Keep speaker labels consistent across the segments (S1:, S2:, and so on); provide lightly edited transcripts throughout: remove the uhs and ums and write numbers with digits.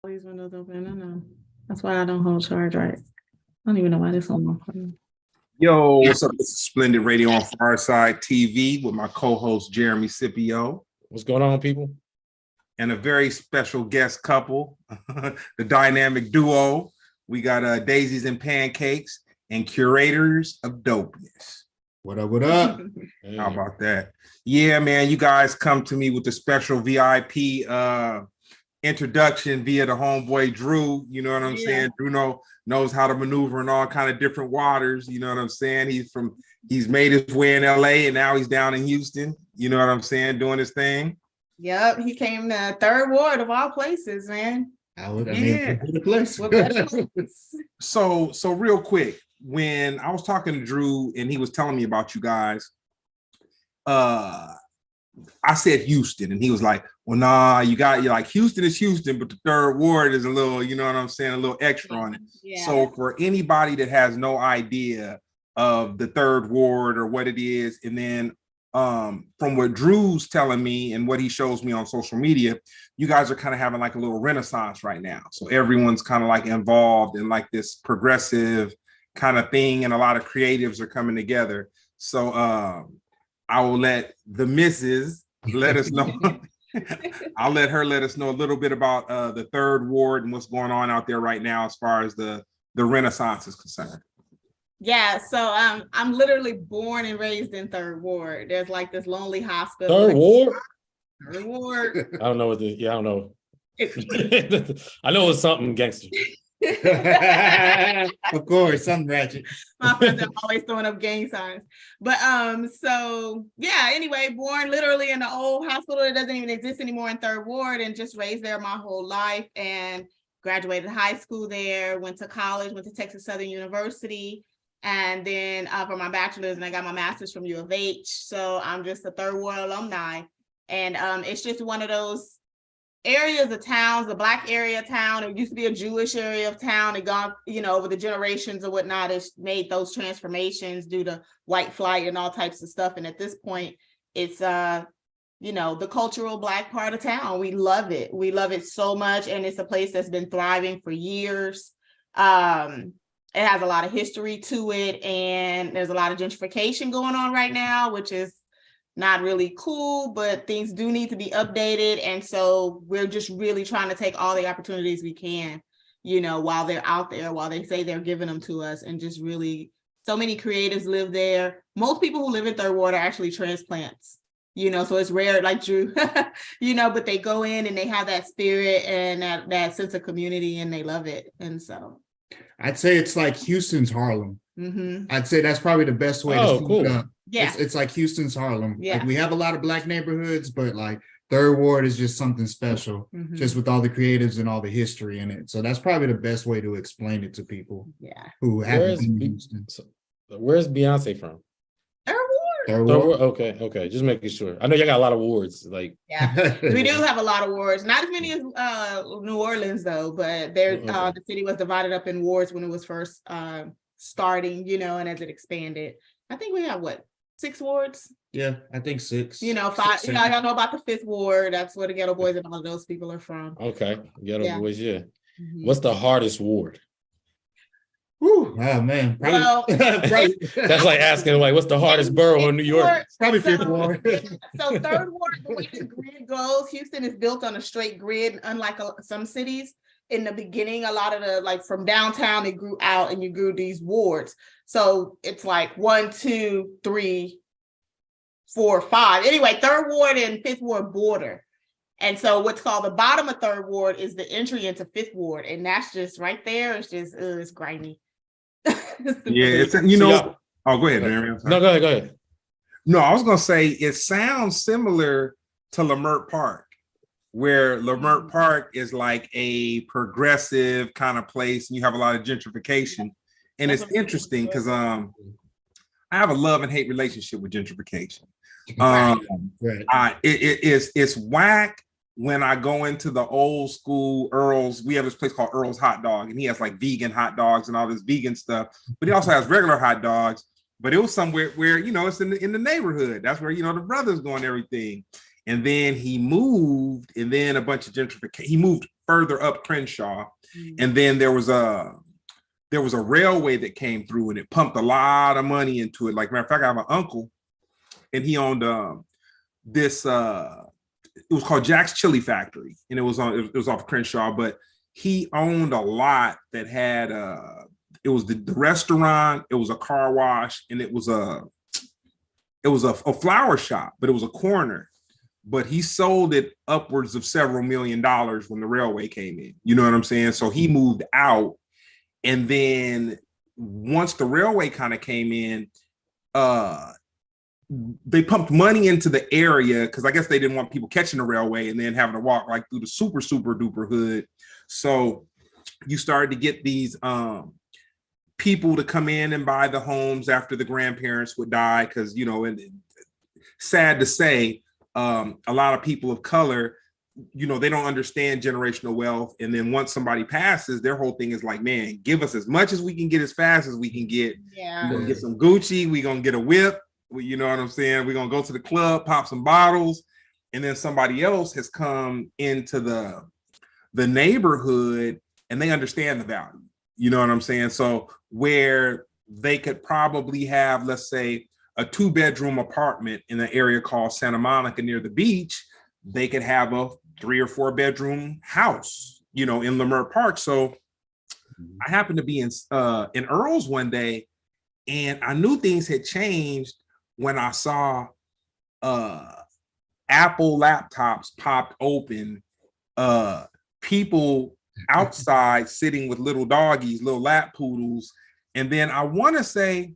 S1: These windows open. I know. That's why I don't hold charge right. I don't even know why this on my phone.
S2: Yo, what's up? This is Splendid Radio on PharcydeTv with my co-host Jeremy Scipio.
S3: What's going on, people?
S2: And a very special guest couple, the dynamic duo. We got Daisies and Pancakes and Curators of Dopeness.
S4: What up, what up?
S2: How about that? Yeah, man, you guys come to me with the special VIP introduction via the homeboy Drew. You know what I'm saying? Drew knows how to maneuver in all kind of different waters. You know what I'm saying? He's made his way in LA and now he's down in Houston. You know what I'm saying? Doing his thing.
S1: Yep, he came to third ward of all places, man.
S4: The place.
S2: So real quick, when I was talking to Drew and he was telling me about you guys, I said Houston, and he was like, well, nah, you're like, Houston is Houston, but the third ward is a little, you know what I'm saying, a little extra on it. Yeah. So for anybody that has no idea of the third ward or what it is, and then from what Drew's telling me and what he shows me on social media, you guys are kind of having like a little renaissance right now. So everyone's kind of like involved in like this progressive kind of thing, and a lot of creatives are coming together. So I will let the missus let us know. I'll let her let us know a little bit about the third ward and what's going on out there right now as far as the renaissance is concerned.
S1: Yeah, so I'm literally born and raised in third ward. There's like this lonely hospital.
S3: Third ward?
S1: Third ward.
S3: I don't know what I don't know. I know it's something gangster.
S4: Of course, something ratchet.
S1: My friends are always throwing up gang signs. But so yeah, anyway, born literally in the old hospital that doesn't even exist anymore in third ward, and just raised there my whole life, and graduated high school there, went to college, went to Texas Southern University, and then for my bachelor's, and I got my master's from U of H. So I'm just a third ward alumni, and it's just one of those areas of towns, the Black area of town. It used to be a Jewish area of town. It gone, over the generations or whatnot, it's made those transformations due to white flight and all types of stuff. And at this point, it's the cultural Black part of town. We love it. We love it so much. And it's a place that's been thriving for years. It has a lot of history to it. And there's a lot of gentrification going on right now, which is not really cool, but things do need to be updated. And so we're just really trying to take all the opportunities we can, while they're out there, while they say they're giving them to us, and just really, so many creatives live there. Most people who live in third ward are actually transplants, so it's rare, like Drew, but they go in and they have that spirit and that sense of community, and they love it. And so
S4: I'd say it's like Houston's Harlem. Mm-hmm. I'd say that's probably the best way to sum it up.
S1: Yeah,
S4: it's like Houston's Harlem.
S1: Yeah,
S4: like we have a lot of Black neighborhoods, but like third ward is just something special, just with all the creatives and all the history in it. So that's probably the best way to explain it to people.
S1: Yeah,
S4: who haven't been in Houston.
S3: Where's Beyonce from?
S1: Third ward.
S3: Okay, just making sure. I know you got a lot of wards. Like,
S1: yeah, we do have a lot of wards. Not as many as New Orleans though, but the city was divided up in wards when it was first starting, and as it expanded. I think we have 6 wards?
S4: Yeah, I think 6.
S1: 5. I don't know about the 5th ward. That's where the Ghetto Boys and all of those people are from.
S3: Okay, Ghetto Boys, yeah. Mm-hmm. What's the hardest ward?
S4: Whew. Oh man, probably,
S3: that's like asking what's the hardest borough in New York?
S4: Probably 5th ward.
S1: So third ward, the way the grid goes, Houston is built on a straight grid, unlike some cities. In the beginning, a lot of the from downtown, it grew out and you grew these wards. So it's like 1, 2, 3, 4, 5. Anyway, third ward and 5th ward border. And so what's called the bottom of third ward is the entry into 5th ward. And that's just right there. It's just, it's grimy.
S2: It's oh, go ahead, Mary.
S3: No, go ahead.
S2: No, I was going to say, it sounds similar to Leimert Park, where Leimert Park is like a progressive kind of place, and you have a lot of gentrification. And it's interesting because I have a love and hate relationship with gentrification. It's whack when I go into the old school Earl's. We have this place called Earl's Hot Dog, and he has like vegan hot dogs and all this vegan stuff, but he also has regular hot dogs. But it was somewhere where, it's in the neighborhood. That's where, the brothers go and everything. And then he moved, and then a bunch of gentrification. He moved further up Crenshaw. And then there was a railway that came through and it pumped a lot of money into it. Like, matter of fact, I have an uncle and he owned this it was called Jack's Chili Factory, and it was off Crenshaw, but he owned a lot that had it was the restaurant, it was a car wash, and it was a flower shop, but it was a corner. But he sold it upwards of several $1 million when the railway came in. You know what I'm saying? So he moved out. And then once the railway kind of came in, they pumped money into the area because I guess they didn't want people catching the railway and then having to walk like through the super duper hood. So you started to get these people to come in and buy the homes after the grandparents would die, because, you know, and sad to say, a lot of people of color, you know, they don't understand generational wealth. And then once somebody passes, their whole thing is like, man, give us as much as we can get as fast as we can get.
S1: Yeah.
S2: We're gonna get some Gucci, we're gonna get a whip, you know what I'm saying? We're gonna go to the club, pop some bottles, and then somebody else has come into the neighborhood and they understand the value. You know what I'm saying? So where they could probably have, let's say, a 2-bedroom apartment in an area called Santa Monica near the beach, they could have a 3 or 4 bedroom house, you know, in Leimert Park. So I happened to be in Earl's one day, and I knew things had changed when I saw Apple laptops popped open, people outside sitting with little doggies, little lap poodles. And then I want to say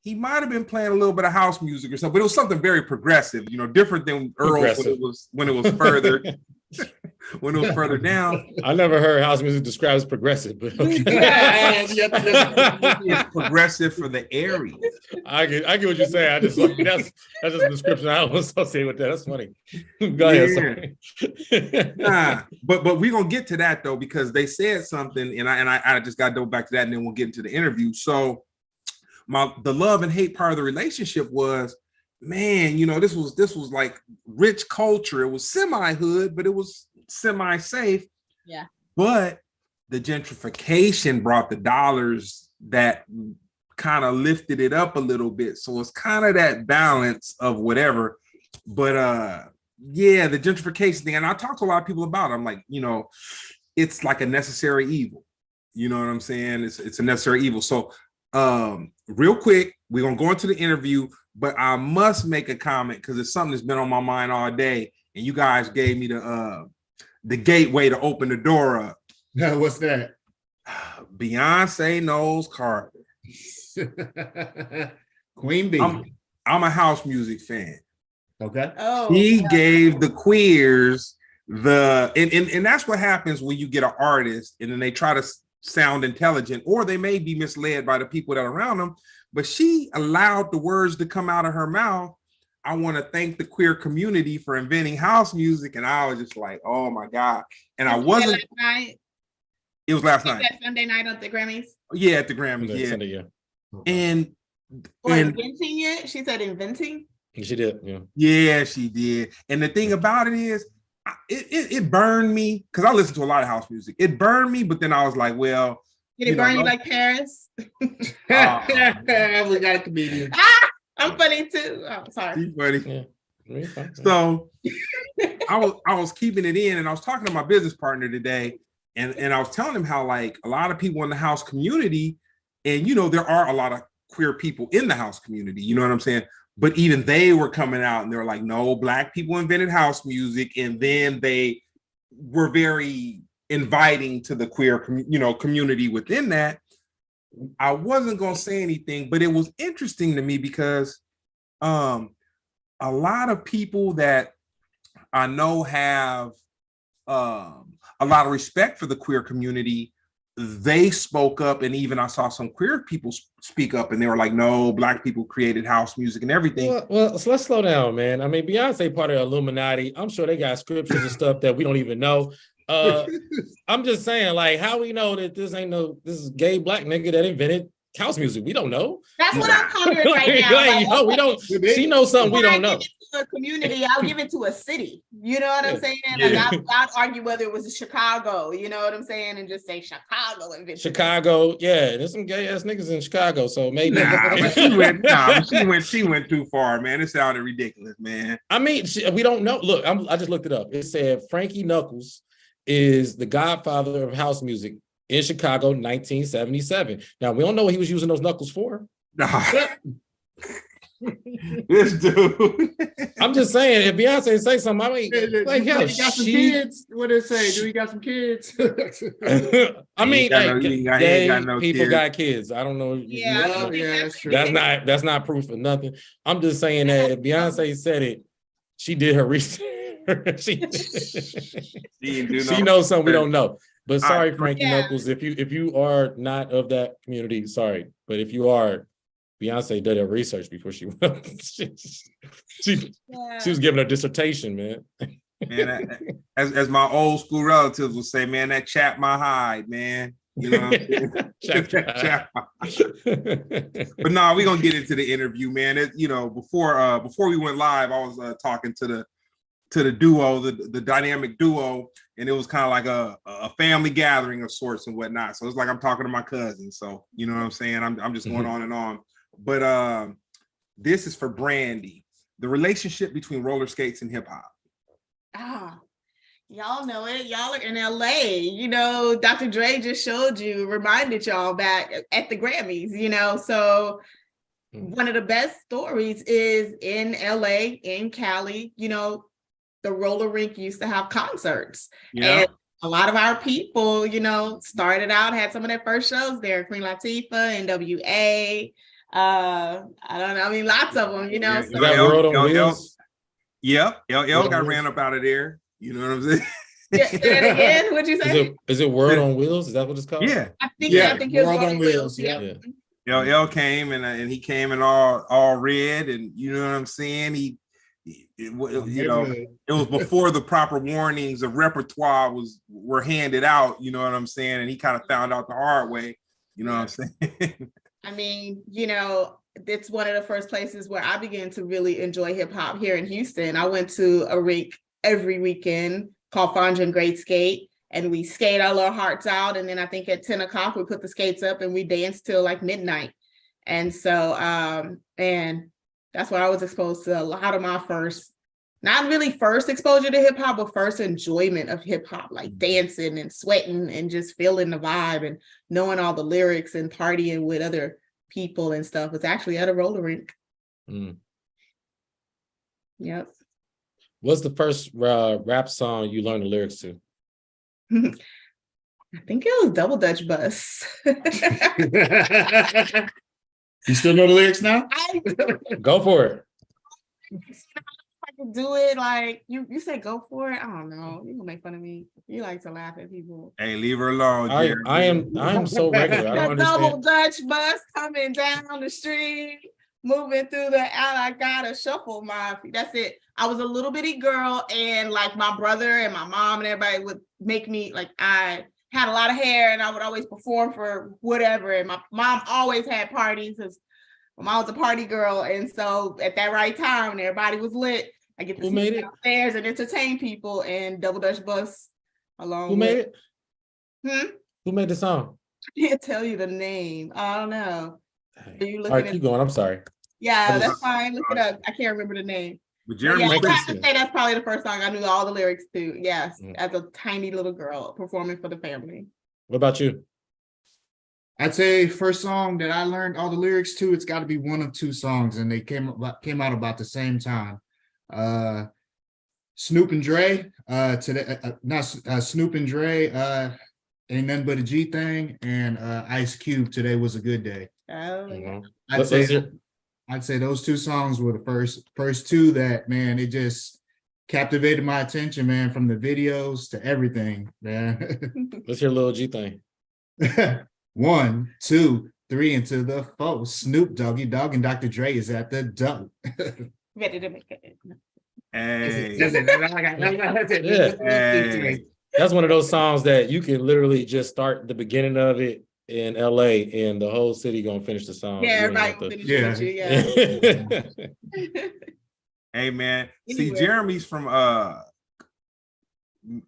S2: he might have been playing a little bit of house music or something, but it was something very progressive, you know, different than Earl's when it was further when it was further down.
S3: I never heard house music described as progressive, but okay.
S2: It's progressive for the area.
S3: I get what you're saying. I just like that's just a description I was associated with that. That's funny. Go ahead.
S2: Nah, but we're gonna get to that though, because they said something, and I just got to go back to that, and then we'll get into the interview. So the love and hate part of the relationship was, man, you know, this was like rich culture. It was semi-hood, but it was semi-safe.
S1: Yeah.
S2: But the gentrification brought the dollars that kind of lifted it up a little bit. So it's kind of that balance of whatever. But yeah, the gentrification thing, and I talked to a lot of people about it. I'm like, you know, it's like a necessary evil. You know what I'm saying? It's a necessary evil. So real quick, we're gonna go into the interview, but I must make a comment because it's something that's been on my mind all day, and you guys gave me the gateway to open the door up.
S4: What's that?
S2: Beyonce knows Carter.
S4: Queen Bee.
S2: I'm a house music fan.
S4: Okay.
S1: Oh,
S2: He gave the queers and that's what happens when you get an artist and then they try to sound intelligent, or they may be misled by the people that are around them. But she allowed the words to come out of her mouth. I want to thank the queer community for inventing house music. And I was just like, oh my God. And I wasn't.
S1: last night?
S2: It was last night.
S1: Sunday night at the Grammys?
S2: Yeah, at the Grammys. Yeah.
S3: Sunday, yeah.
S2: And
S1: inventing it? She said inventing?
S3: She did, yeah.
S2: Yeah, she did. And the thing about it is, it burned me because I listen to a lot of house music. It burned me, but then I was like, well.
S1: Did it burn you like Paris?
S4: We got a comedian.
S1: I'm funny too. Oh, sorry.
S2: She's funny.
S3: Yeah.
S2: So I was keeping it in, and I was talking to my business partner today, and I was telling him how like a lot of people in the house community, and you know, there are a lot of queer people in the house community, you know what I'm saying? But even they were coming out and they were like, no, Black people invented house music. And then they were very inviting to the queer, community within that. I wasn't going to say anything, but it was interesting to me because a lot of people that I know have a lot of respect for the queer community, they spoke up, and even I saw some queer people speak up, and they were like, no, Black people created house music and everything.
S3: Well, so let's slow down, man. I mean, Beyonce part of the Illuminati. I'm sure they got scriptures and stuff that we don't even know. I'm just saying, like, how we know that this is gay Black nigga that invented house music. We don't know.
S1: That's what I'm pondering right now.
S3: Like, we don't. She knows something we don't know.
S1: A community, I'll give it to a city. You know what I'm saying?
S3: Yeah.
S1: Like I'd argue whether it was Chicago. You know what I'm saying? And just say Chicago.
S3: Chicago, yeah. There's some gay ass niggas in Chicago, so maybe.
S2: She went too far, man. It sounded ridiculous, man.
S3: I mean, we don't know. Look, I just looked it up. It said Frankie Knuckles is the godfather of house music in Chicago, 1977. Now we don't know what he was using those knuckles for.
S2: This dude.
S3: I'm just saying, if Beyonce say something, I mean, like,
S4: he got some kids. What did it say? Do he got some kids?
S3: I mean,
S2: no
S3: people
S2: kids.
S3: got kids. I don't know.
S1: Yeah,
S4: that's true.
S3: That's not proof of nothing. I'm just saying that if Beyonce said it, she did her research. she knows something we don't know. But sorry, Frankie Knuckles, if you are not of that community, sorry. But if you are, Beyonce did her research before she went. she was giving her dissertation, man.
S2: Man, as my old school relatives would say, man, that chap my hide, man. You know what I'm saying? But no, we're gonna get into the interview, man. Before we went live, I was talking to the duo, the dynamic duo, and it was kind of like a family gathering of sorts and whatnot. So it's like I'm talking to my cousin. So you know what I'm saying? I'm just going on and on. But this is for Brandy. The relationship between roller skates and hip hop.
S1: Y'all know it. Y'all are in LA. You know, Dr. Dre just reminded y'all back at the Grammys, you know. So one of the best stories is in LA, in Cali, you know, the roller rink used to have concerts. Yeah. And a lot of our people, you know, started out, had some of their first shows there. Queen Latifah, NWA. I don't know. I mean, lots of them, you know.
S3: So. That World on Wheels?
S2: Yep. LL got ran up out of there. You know what I'm saying?
S1: Yeah, say that again. What'd you say?
S3: Is it World on Wheels? Is that what it's called?
S2: Yeah.
S1: I think it's World on Wheels.
S4: Yeah.
S2: LL came and he came in all red, and you know what I'm saying? It was before the proper warnings of repertoire were handed out, you know what I'm saying? And he kind of found out the hard way, you know what I'm saying?
S1: I mean, you know, it's one of the first places where I began to really enjoy hip hop here in Houston. I went to a rink every weekend called Fondren Great Skate, and we skate our little hearts out. And then I think at 10 o'clock, we put the skates up and we danced till like midnight. And so, and that's where I was exposed to a lot of my not really first exposure to hip hop, but first enjoyment of hip hop, like dancing and sweating and just feeling the vibe and knowing all the lyrics and partying with other people and stuff. It's actually at a roller rink. Yep.
S3: What's the first rap song you learned the lyrics to?
S1: I think it was Double Dutch Bus.
S4: You still know the lyrics now?
S3: Go for it.
S1: I could do it like you say go for it. I don't know. You're gonna make fun of me. You like to laugh at people.
S2: Hey, leave her alone.
S3: I am so regular. I don't understand.
S1: Double Dutch bus coming down the street, moving through the alley. I gotta shuffle my feet. That's it. I was a little bitty girl, and like my brother and my mom and everybody would make me like I had a lot of hair, and I would always perform for whatever. And my mom always had parties because my mom was a party girl, and so at that right time, when everybody was lit, I get to sit downstairs and entertain people. And Double Dutch Bus along.
S3: Who made
S1: it?
S3: Who made the song?
S1: I can't tell you the name. I don't know.
S3: Are you looking all right, keep going. I'm sorry.
S1: Yeah, that's fine. Look it up. I can't remember the name.
S2: But
S1: yeah, I have to say that's probably the first song I knew all the lyrics to. Yes, as a tiny little girl performing for the family.
S3: What about you?
S4: I'd say first song that I learned all the lyrics to, it's got to be one of two songs, and they came out about the same time. Snoop and Dre, Snoop and Dre, Ain't Nothing But a G Thing, and Ice Cube, Today Was a Good Day.
S1: Oh, yeah.
S4: I'd say those two songs were the first two that, man, it just captivated my attention, man, from the videos to everything, man.
S3: Let's hear Lil G Thing.
S4: 1, 2, 3, into the 4. Snoop Doggy Dogg and Dr. Dre is at the dope.
S1: Ready to make it.
S2: Hey.
S3: That's one of those songs that you can literally just start the beginning of it in LA and the whole city gonna finish the song.
S1: Yeah, everybody gonna finish with you, yeah.
S2: Hey man, see,
S1: Anywhere.
S2: Jeremy's from I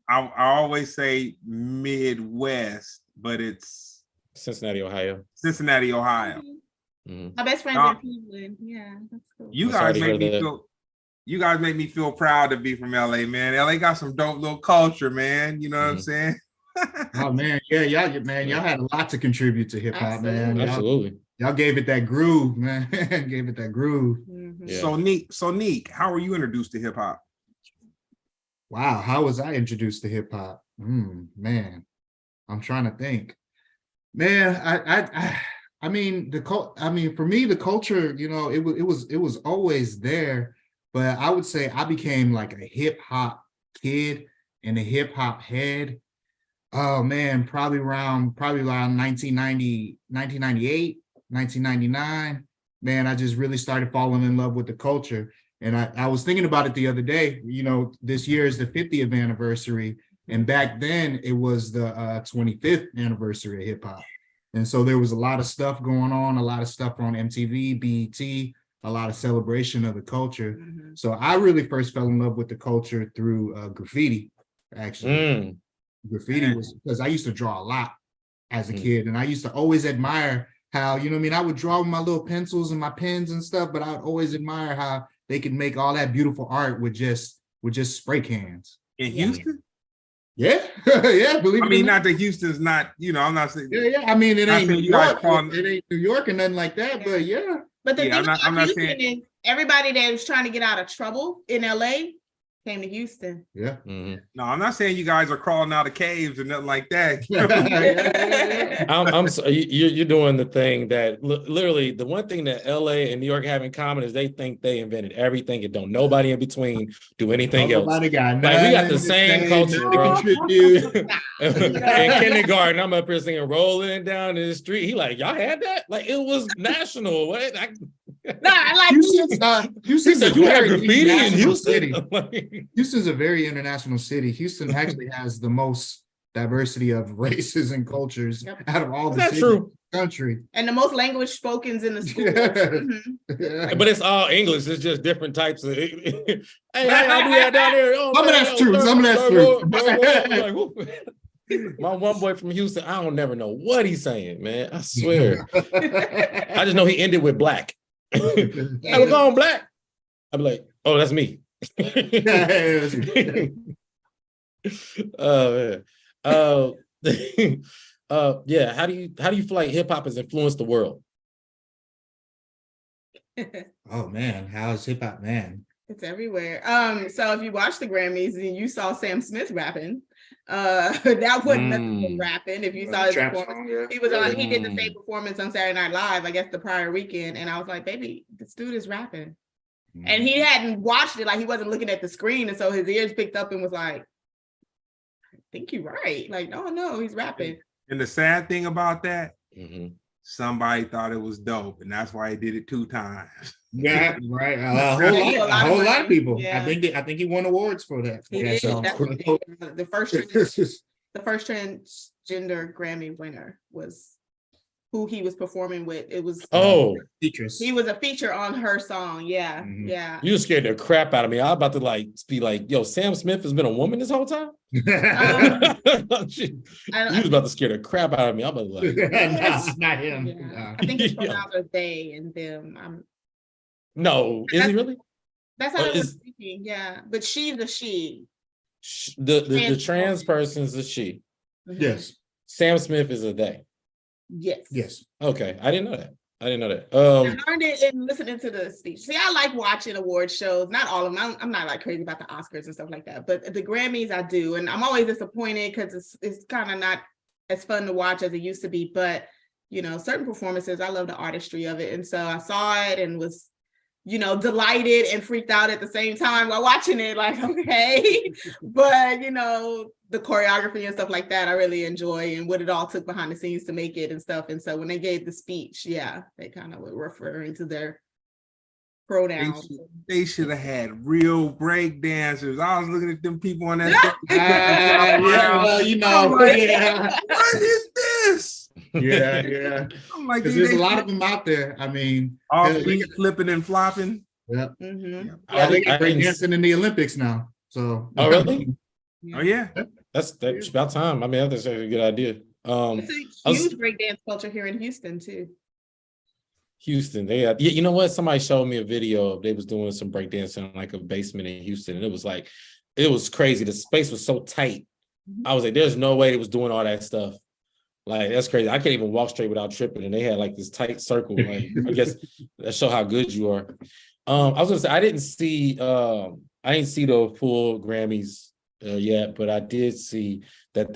S2: always say Midwest, but it's
S3: Cincinnati, Ohio.
S2: Cincinnati, Ohio.
S3: Mm-hmm.
S1: My best friend's in Cleveland. Yeah, that's cool.
S2: You guys make me feel proud to be from LA, man. LA got some dope little culture, man. You know what I'm saying?
S4: Oh man, yeah, y'all had a lot to contribute to hip hop, man.
S3: Absolutely.
S4: Y'all gave it that groove, man. Gave it that groove.
S1: Mm-hmm.
S3: Yeah.
S2: So Neek, how were you introduced to hip hop?
S4: Wow, how was I introduced to hip hop? Man, I'm trying to think. Man, I mean, for me, the culture, you know, it was always there, but I would say I became like a hip hop kid and a hip hop head. Oh man, probably around 1990, 1998, 1999. Man, I just really started falling in love with the culture. And I was thinking about it the other day. You know, this year is the 50th anniversary. And back then it was the 25th anniversary of hip hop. And so there was a lot of stuff going on, a lot of stuff on MTV, BET, a lot of celebration of the culture.
S1: Mm-hmm.
S4: So I really first fell in love with the culture through graffiti, actually. Graffiti was because I used to draw a lot as a kid. And I used to always admire how, you know what I mean? I would draw with my little pencils and my pens and stuff, but I would always admire how they could make all that beautiful art with just spray cans.
S2: In Houston?
S4: Yeah, yeah. Believe
S2: I mean, not that Houston's not, you know, I'm not saying.
S4: Yeah. I mean, it ain't New York.
S2: It
S4: ain't New York or nothing like that. But yeah.
S1: But the thing
S2: I'm not
S1: Houston
S2: saying
S1: is everybody that was trying to get out of trouble in LA came to Houston.
S4: Yeah.
S3: Mm-hmm.
S2: No, I'm not saying you guys are crawling out of caves or nothing like that.
S3: I'm sorry, you're doing the thing that literally the one thing that LA and New York have in common is they think they invented everything and don't nobody in between do anything else.
S4: Got
S3: like we got the same culture, bro. In kindergarten, I'm up here singing "Rolling Down the Street." He like, y'all had that? Like it was national. What?
S4: Houston's
S3: you had graffiti in Houston.
S4: Houston's a very international city. Houston actually has the most diversity of races and cultures out of all the cities in the country.
S1: And the most language spoken in the schools. Mm-hmm.
S3: But it's all English. It's just different types of. Hey, how do that down there? Oh,
S4: some of that's true. Some of that's true.
S3: My one boy from Houston, I don't never know what he's saying, man. I swear. I just know he ended with black. I was going black. I'm like, oh, that's me. Oh man. Yeah. How do you feel like hip hop has influenced the world?
S4: Oh man, how is hip hop, man?
S1: It's everywhere. So if you watch the Grammys and you saw Sam Smith rapping, that wasn't nothing rapping. If you saw his performance, he was on. He did the same performance on Saturday Night Live, I guess the prior weekend, and I was like, baby, this dude is rapping. And he hadn't watched it, like he wasn't looking at the screen, and so his ears picked up and was like, I think you're right. Like, no, he's rapping.
S2: And the sad thing about that, somebody thought it was dope, and that's why he did it 2 times.
S4: Yeah, right. A whole lot of people. Yeah. I think he won awards for that.
S1: He did. The first transgender Grammy winner was who he was performing with. It was
S4: features.
S1: He was a feature on her song. Yeah, yeah.
S3: You scared the crap out of me. I was about to be like, yo, Sam Smith has been a woman this whole time. You was about to scare the crap out of me. I'm like,
S4: that's not him.
S1: Yeah. I think it's pronounced as they and them.
S3: No, is he really?
S1: That's how I was thinking. Yeah, but she's a she.
S3: The trans person is a she.
S4: Yes.
S3: Sam Smith is a they.
S1: Yes.
S3: Okay, I didn't know that.
S1: I learned it in listening to the speech. See, I like watching award shows. Not all of them. I'm not like crazy about the Oscars and stuff like that. But the Grammys, I do, and I'm always disappointed because it's kind of not as fun to watch as it used to be. But you know, certain performances, I love the artistry of it, and so I saw it and was, you know, delighted and freaked out at the same time while watching it. Like, okay, but you know, the choreography and stuff like that, I really enjoy, and what it all took behind the scenes to make it and stuff. And so when they gave the speech, they kind of were referring to their pronouns.
S2: They should have had real break dancers. I was looking at them people on that.
S4: You know,
S2: what is this?
S4: Yeah.
S2: I'm like,
S4: Because there's a lot of them out there. I mean,
S2: all flipping and flopping.
S4: yeah.
S1: Yeah,
S4: They get breakdancing in the Olympics now. So.
S3: Oh, really?
S2: Oh yeah.
S3: That's about time. I mean, that's a good idea.
S1: It's a huge breakdance culture here in Houston too.
S3: Houston, they had, you know what? Somebody showed me a video of they was doing some breakdancing in like a basement in Houston, and it was crazy. The space was so tight. I was like, there's no way they was doing all that stuff. Like, that's crazy. I can't even walk straight without tripping. And they had like this tight circle. Like, I guess that show how good you are. I was gonna say I didn't see the full Grammys yet, but I did see that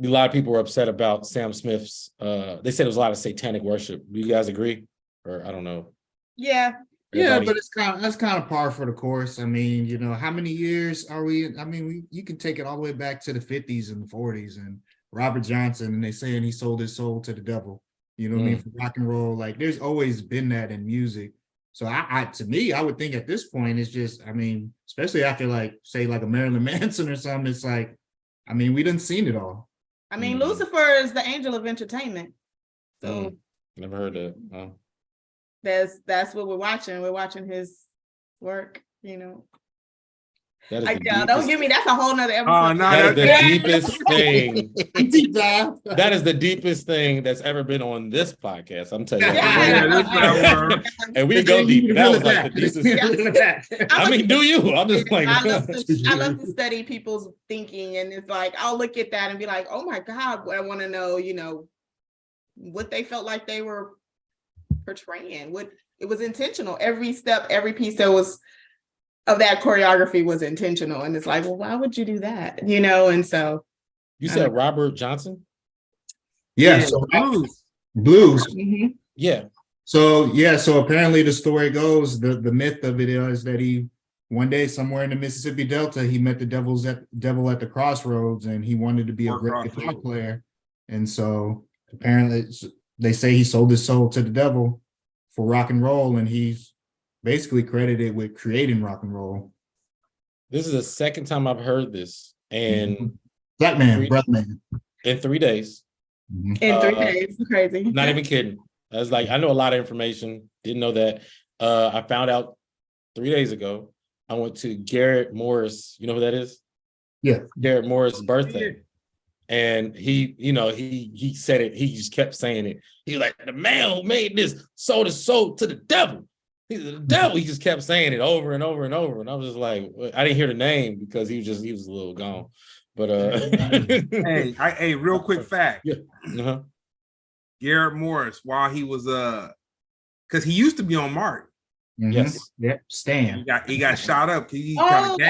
S3: a lot of people were upset about Sam Smith's. They said it was a lot of satanic worship. Do you guys agree? Or I don't know.
S1: Yeah.
S4: Yeah, but that's kind of par for the course. I mean, you know, how many years are we? I mean, you can take it all the way back to the 50s and the 40s, and Robert Johnson, and they saying he sold his soul to the devil. You know what I mean? For rock and roll, like there's always been that in music. So to me, I would think at this point, it's just, I mean, especially after like, say like a Marilyn Manson or something, it's like, I mean, we done seen it all.
S1: I mean, Lucifer is the angel of entertainment. So
S3: never heard that. Oh.
S1: That's what we're watching. We're watching his work, you know.
S3: Don't
S1: give me, that's a whole nother episode.
S2: Oh, no,
S3: that is the deepest thing.
S4: Deep dive.
S3: That is the deepest thing that's ever been on this podcast. I'm telling you. And we go deep. That was like the deepest. I mean, do you? I'm just like,
S1: I love to study people's thinking, and it's like I'll look at that and be like, oh my God, I want to know, you know, what they felt like they were portraying. What it was intentional. Every step, every piece of that choreography was intentional, and it's like, well, why would you do that, you know? And so
S3: you said Robert Johnson.
S4: So blues.
S3: Yeah.
S4: So apparently the story goes, the myth of it is that he one day somewhere in the Mississippi Delta, he met the devil at the crossroads, and he wanted to be a great guitar player. And so apparently they say he sold his soul to the devil for rock and roll, and he's basically credited with creating rock and roll.
S3: This is the second time I've heard this, and
S4: Black man, brother man.
S3: In 3 days.
S1: In 3 days, crazy.
S3: Not even kidding. I was like, I know a lot of information. Didn't know that. I found out 3 days ago. I went to Garrett Morris. You know who that is?
S4: Yeah,
S3: Garrett Morris' birthday. And he said it. He just kept saying it. He was like, the man who made this sold his soul to the devil. He's the devil. He just kept saying it over and over and over. And I was just like, I didn't hear the name because he was a little gone. But
S2: hey, real quick fact.
S3: Yeah.
S2: Garrett Morris, while he was because he used to be on Martin.
S3: Yes.
S4: Yep. Stan.
S2: He got shot up.
S1: The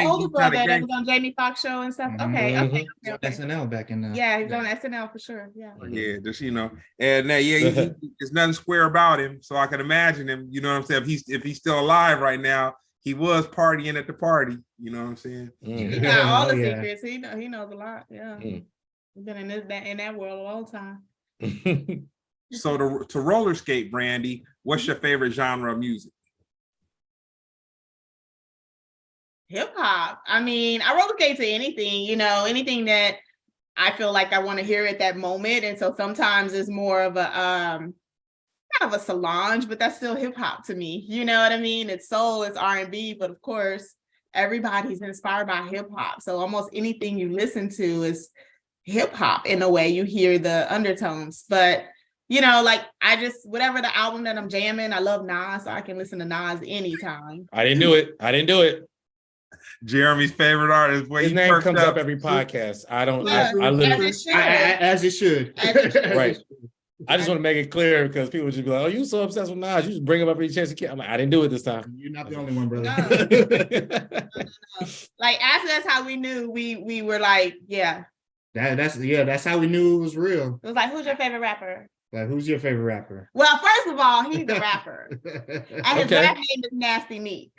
S1: older brother that was on Jamie Foxx show and stuff. Okay.
S4: SNL back in
S1: yeah, he's on SNL for sure. Yeah.
S2: Yeah, just and there's nothing square about him. So I can imagine him. You know what I'm saying? If he's still alive right now, he was partying at the party. You know what I'm saying?
S1: He got all the secrets. He knows a lot. Yeah. He's been in that world a long time.
S2: So to roller skate, Brandy, what's your favorite genre of music?
S1: Hip hop. I mean, I roller skate to anything, anything that I feel like I want to hear at that moment. And so sometimes it's more of a kind of a Solange, but that's still hip hop to me. You know what I mean? It's soul, it's R&B, but of course, everybody's inspired by hip hop. So almost anything you listen to is hip hop in a way. You hear the undertones, but whatever the album that I'm jamming, I love Nas, so I can listen to Nas anytime.
S3: I didn't do it.
S2: Jeremy's favorite artist.
S3: His name comes up every podcast. I don't.
S1: Yeah,
S3: I literally
S4: as it should.
S3: Right. I just want to make it clear because people just be like, "Oh, you so obsessed with Nas? You just bring him up every chance you can." I'm like, I didn't do it this time.
S4: You're not the only one, brother.
S1: No. Like after that's how we knew we were like, yeah.
S4: That's how we knew it was real.
S1: It was like, who's your favorite rapper?
S4: Like, who's your favorite rapper?
S1: Well, first of all, he's a rapper, and his rap name is Nasty Neek.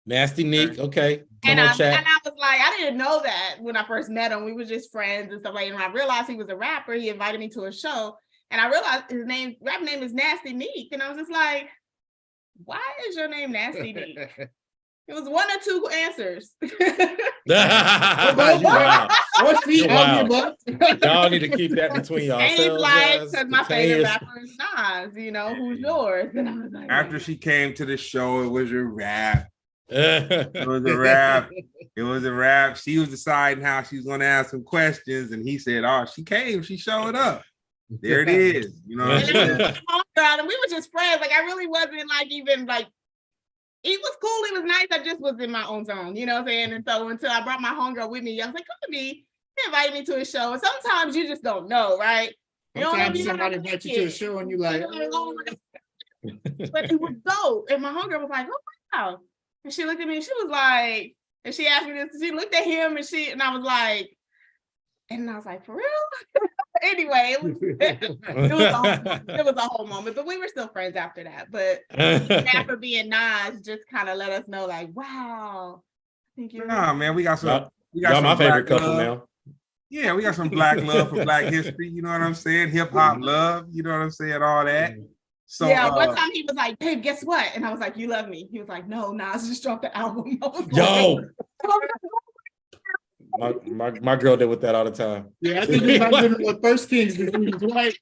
S3: Nasty Neek, okay.
S1: And I was like, I didn't know that when I first met him. We were just friends and stuff like that. And I realized he was a rapper. He invited me to a show, and I realized his rap name is Nasty Neek. And I was just like, why is your name Nasty Neek? It was one or two answers.
S3: Y'all need to keep that between yourselves.
S1: And like, because my favorite rapper is Nas, you know, who's yours? And I was like,
S2: after she came to the show, it was a wrap. It was a wrap. It was a wrap. She was deciding how she was going to ask some questions, and he said, "Oh, she came. She showed up. There it is." You know.
S1: And we were just friends. Like I really wasn't like even like. It was cool. It was nice. I just was in my own zone. You know what I'm saying? And so until I brought my homegirl with me, I was like, "Come with me." He invited me to a show, and sometimes you just don't know, right?
S4: Sometimes somebody invites you to a show, and you're like,
S1: oh. But it was dope. And my homegirl was like, "Oh wow." And she looked at me and she was like, and she asked me this, she looked at him and I was like, for real? Anyway, it was a whole moment, but we were still friends after that. But after being Nas just kind of let us know, like, wow. Thank you.
S2: Nah, man, we got some
S3: my favorite couple now.
S2: Yeah, we got some black love for black history, you know what I'm saying? Hip hop love, you know what I'm saying? All that. So
S1: yeah, one time he was like, "Babe, guess what?" And I was like, "You love me." He was like, "No, Nas just dropped the album."
S3: Yo, my girl did with that all the time.
S4: Yeah, I think he might have been with First Kings right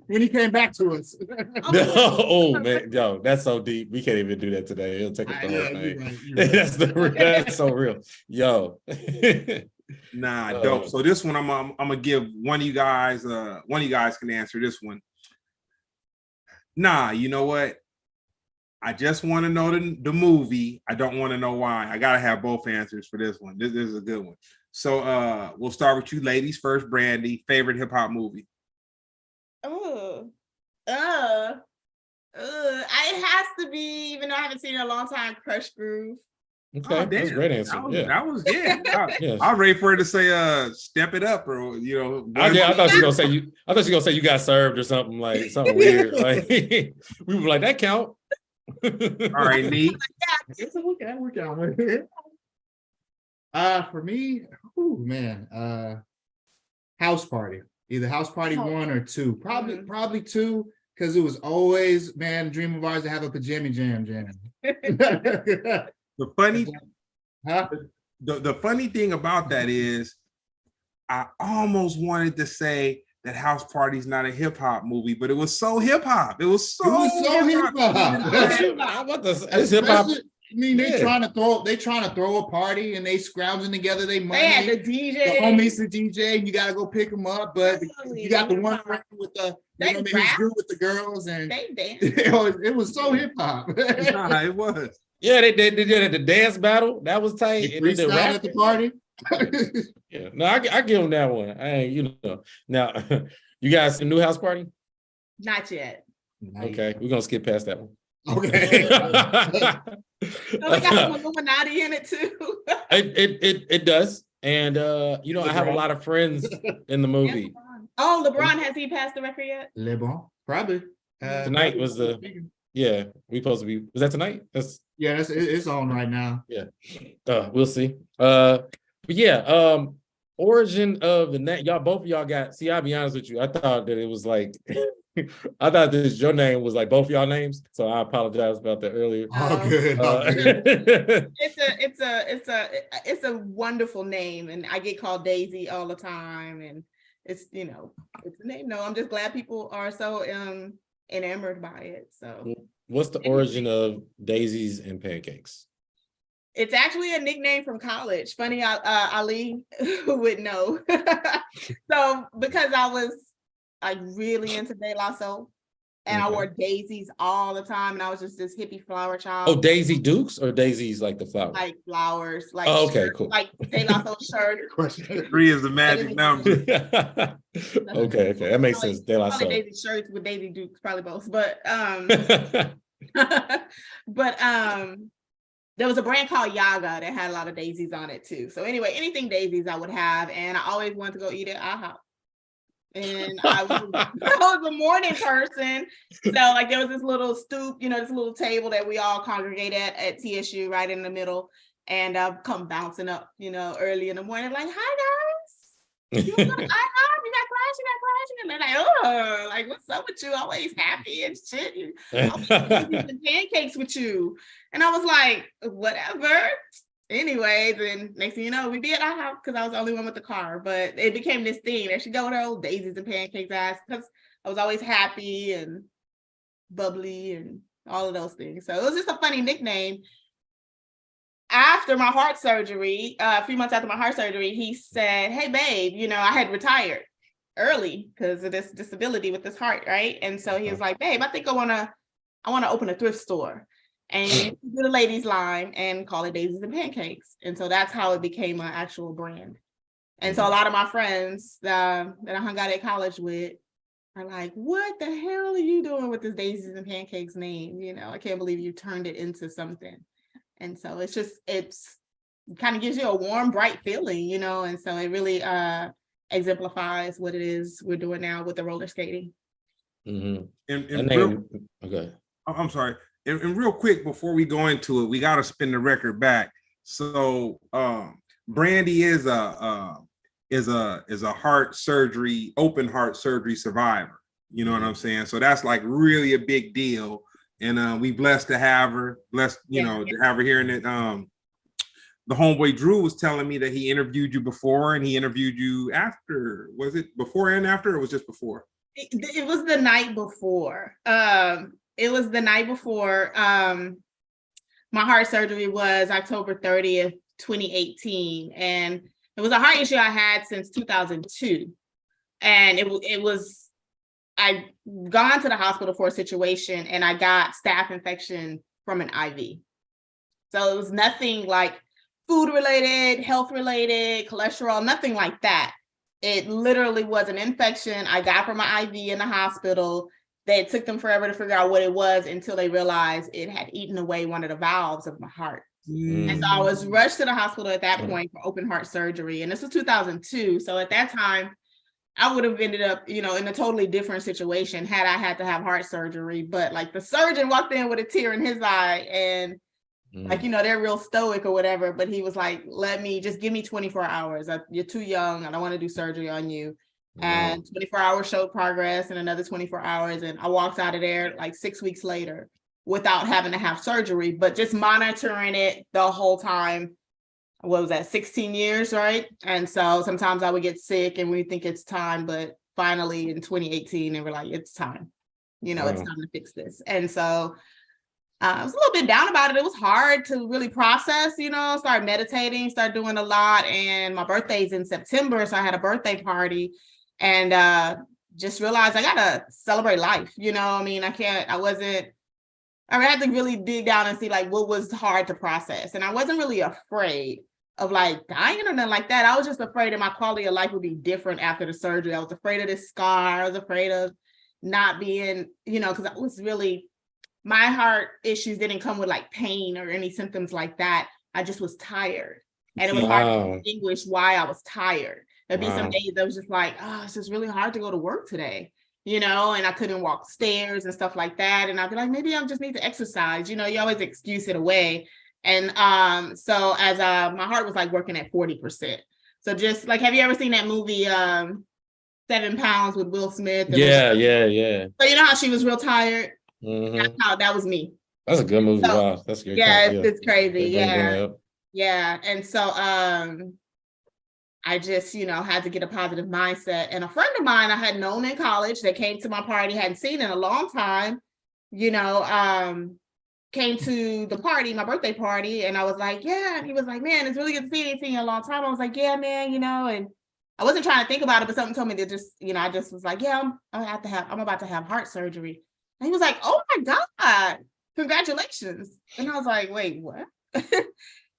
S4: when he came back to us.
S3: Oh man, yo, that's so deep. We can't even do that today. It'll take us the whole thing. Right. That's so real. Yo.
S2: Nah, dope. So this one, I'm gonna give one of you guys. One of you guys can answer this one. Nah, you know what? I just want to know the movie. I don't want to know why. I gotta have both answers for this one. This is a good one. So we'll start with you ladies first. Brandy, favorite hip hop movie?
S1: It has to be, even though I haven't seen it in a long time, Crush Groove.
S3: Okay, that's a great answer.
S2: That was yeah. I was ready for her to say Step It Up, or you know.
S3: I thought she was gonna say you got served or something, like something weird. Like we were like, that count.
S2: All right, Neat.
S4: For me, House Party. Either House Party 1 or 2. Probably 2, because it was always, man, dream of ours to have a pajama jam.
S2: The funny thing about that is, I almost wanted to say that House Party's not a hip hop movie, but it was so hip hop. It was so hip hop.
S3: It's hip hop.
S4: I mean, they trying to throw a party and they scrounging together they money.
S1: They had the DJ.
S4: The homies the DJ, and you gotta go pick them up. But you got the one friend with the who's good with the girls, and
S1: they dance.
S4: It was so hip hop.
S2: Nah, it was.
S3: Yeah, they did the dance battle. That was tight.
S4: They freestyle at the party.
S3: Yeah, no, I give them that one. I ain't, you know. Now, you guys see New House Party?
S1: Not yet.
S3: Okay, we're gonna skip past that one.
S4: Okay.
S1: So we got some Illuminati in it too.
S3: It does, and you know, I have a lot of friends in the movie.
S1: Oh, LeBron, has he passed the record yet?
S4: LeBron, probably.
S3: Tonight was the. Yeah, we supposed to be. Was that tonight?
S4: It's on right now.
S3: Yeah, we'll see. But yeah, origin of the net. Both of y'all got. See, I'll be honest with you. I thought that it was like, I thought that your name was like both y'all names. So I apologize about that earlier.
S4: Oh, good.
S1: It's a wonderful name, and I get called Daisy all the time, and it's, you know, it's a name. No, I'm just glad people are so enamored by it. So
S3: what's the origin of Daisies and Pancakes?
S1: It's actually a nickname from college. Funny, Ali would know. So because I was like really into De La Soul, and I wore daisies all the time, and I was just this hippie flower child.
S3: Oh, Daisy Dukes or daisies like the flowers?
S1: Like flowers, like
S3: okay, cool.
S1: Like De La Soul shirt.
S2: 3 is the magic number.
S3: Okay, that makes sense. De La Soul.
S1: Daisy shirts with Daisy Dukes, probably both. But there was a brand called Yaga that had a lot of daisies on it too. So anyway, anything daisies I would have, and I always wanted to go eat at IHOP. And I was a morning person. So like there was this little stoop, you know, this little table that we all congregate at TSU right in the middle. And I'd come bouncing up, you know, early in the morning, like, hi guys. You got IHOP, you got class. And they're like, oh, like, what's up with you? Always happy and shit. I'm eating pancakes with you. And I was like, whatever. Anyways, and next thing you know, we be at our house because I was the only one with the car. But it became this thing that she go with her old Daisies and Pancakes ass because I was always happy and bubbly and all of those things. So it was just a funny nickname. After my heart surgery, a few months after my heart surgery, he said, hey, babe, you know, I had retired early because of this disability with this heart, right? And so he was like, babe, I think I want to open a thrift store and do the ladies line and call it Daisies and Pancakes. And so that's how it became an actual brand. And so a lot of my friends that I hung out at college with are like, what the hell are you doing with this Daisies and Pancakes name? You know, I can't believe you turned it into something. And so it's kind of gives you a warm, bright feeling, you know, and so it really exemplifies what it is we're doing now with the roller skating.
S3: Okay.
S2: I'm sorry. And real quick, before we go into it, we got to spin the record back. So Brandy is a heart surgery, open heart surgery survivor. You know what I'm saying? So that's like really a big deal. And we blessed to have her, to have her here. And it, the homeboy Drew was telling me that he interviewed you before and he interviewed you after. Was it before and after, or was it just before?
S1: It was the night before. It was the night before. My heart surgery was October 30th, 2018. And it was a heart issue I had since 2002. And it was, I'd gone to the hospital for a situation and I got staph infection from an IV. So it was nothing like food related, health related, cholesterol, nothing like that. It literally was an infection I got from my IV in the hospital. It took them forever to figure out what it was until they realized it had eaten away one of the valves of my heart. And so I was rushed to the hospital at that point for open heart surgery. And this was 2002. So at that time, I would have ended up, you know, in a totally different situation had I had to have heart surgery. But like the surgeon walked in with a tear in his eye and like, you know, they're real stoic or whatever. But he was like, give me 24 hours. You're too young. I don't want to do surgery on you. And 24 hours showed progress and another 24 hours. And I walked out of there like 6 weeks later without having to have surgery, but just monitoring it the whole time. What was that, 16 years, right? And so sometimes I would get sick and we think it's time, but finally in 2018, and we're like, it's time, you know, it's time to fix this. And so I was a little bit down about it. It was hard to really process, you know, start meditating, start doing a lot. And my birthday's in September. So I had a birthday party and just realized I gotta celebrate life. You know, I mean, I had to really dig down and see like what was hard to process. And I wasn't really afraid of like dying or nothing like that. I was just afraid that my quality of life would be different after the surgery. I was afraid of this scar. I was afraid of not being, you know, because I was really, my heart issues didn't come with like pain or any symptoms like that. I just was tired. And it was hard to distinguish why I was tired. There'd be some days that was just like, oh, it's just really hard to go to work today, you know, and I couldn't walk stairs and stuff like that. And I'd be like, maybe I just need to exercise. You know, you always excuse it away. And so as my heart was like working at 40%. So just like, have you ever seen that movie 7 Pounds with Will Smith?
S3: Yeah.
S1: So you know how she was real tired? That was me.
S3: That's a good movie.
S1: So,
S3: wow, that's good.
S1: Yeah, it's crazy.
S3: Yeah.
S1: And so I just, you know, had to get a positive mindset. And a friend of mine I had known in college that came to my party, hadn't seen in a long time, you know, came to the party, my birthday party, and I was like, yeah. And he was like, man, it's really good to see you. Ain't seen you in a long time. I was like, yeah, man, you know, and I wasn't trying to think about it, but something told me to just, you know, I just was like, yeah, I'm about to have heart surgery. And he was like, oh my God, congratulations. And I was like, wait, what?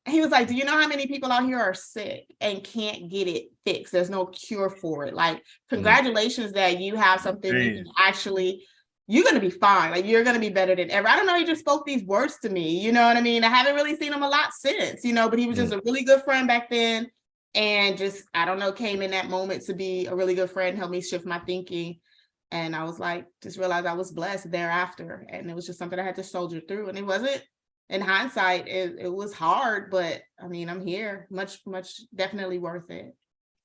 S1: And he was like, do you know how many people out here are sick and can't get it fixed? There's no cure for it. Like, congratulations that you have something you can actually, you're going to be fine. Like, you're going to be better than ever. I don't know. He just spoke these words to me. You know what I mean? I haven't really seen him a lot since, you know, but he was just a really good friend back then. And just, I don't know, came in that moment to be a really good friend, helped me shift my thinking. And I was like, just realized I was blessed thereafter. And it was just something I had to soldier through. And it wasn't, in hindsight, it was hard, but I mean, I'm here. Much, definitely worth it.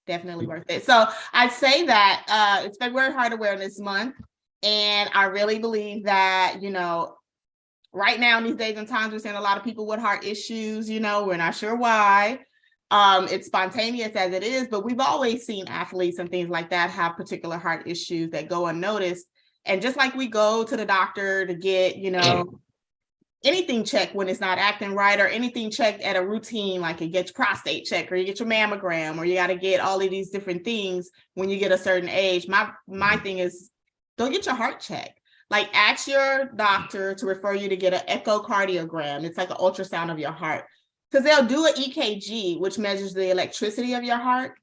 S1: Definitely worth it. So I'd say that it's February Heart Awareness Month. And I really believe that, you know, right now in these days and times, we're seeing a lot of people with heart issues, you know, we're not sure why. It's spontaneous as it is, but we've always seen athletes and things like that have particular heart issues that go unnoticed. And just like we go to the doctor to get, you know, anything checked when it's not acting right, or anything checked at a routine, like you get your prostate check or you get your mammogram, or you got to get all of these different things when you get a certain age. My thing is, go get your heart checked. Like, ask your doctor to refer you to get an echocardiogram. It's like an ultrasound of your heart. Because they'll do an EKG, which measures the electricity of your heart,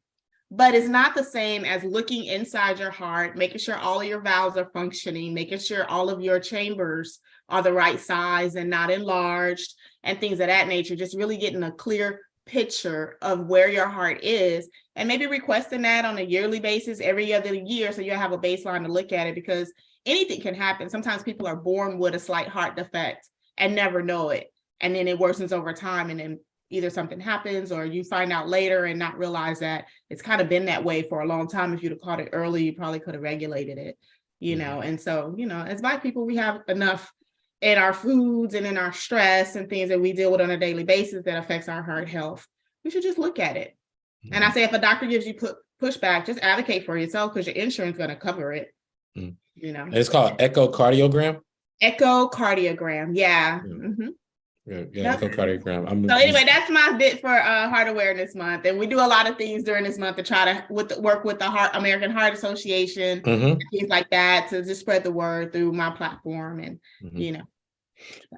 S1: but it's not the same as looking inside your heart, making sure all of your valves are functioning, making sure all of your chambers are the right size and not enlarged, and things of that nature. Just really getting a clear picture of where your heart is, and maybe requesting that on a yearly basis, every other year, so you'll have a baseline to look at it, because anything can happen. Sometimes people are born with a slight heart defect and never know it. And then it worsens over time, and then either something happens or you find out later and not realize that it's kind of been that way for a long time. If you'd have caught it early, you probably could have regulated it, you know. And so, you know, as Black people, we have enough in our foods and in our stress and things that we deal with on a daily basis that affects our heart health. We should just look at it. And I say, if a doctor gives you pushback, just advocate for yourself, because your insurance is going to cover it. You know,
S3: it's called echocardiogram.
S1: Echocardiogram, yeah.
S3: Yeah, echocardiogram.
S1: So anyway, that's my bit for Heart Awareness Month, and we do a lot of things during this month to try to work with the American Heart Association, and things like that, to just spread the word through my platform, and you know.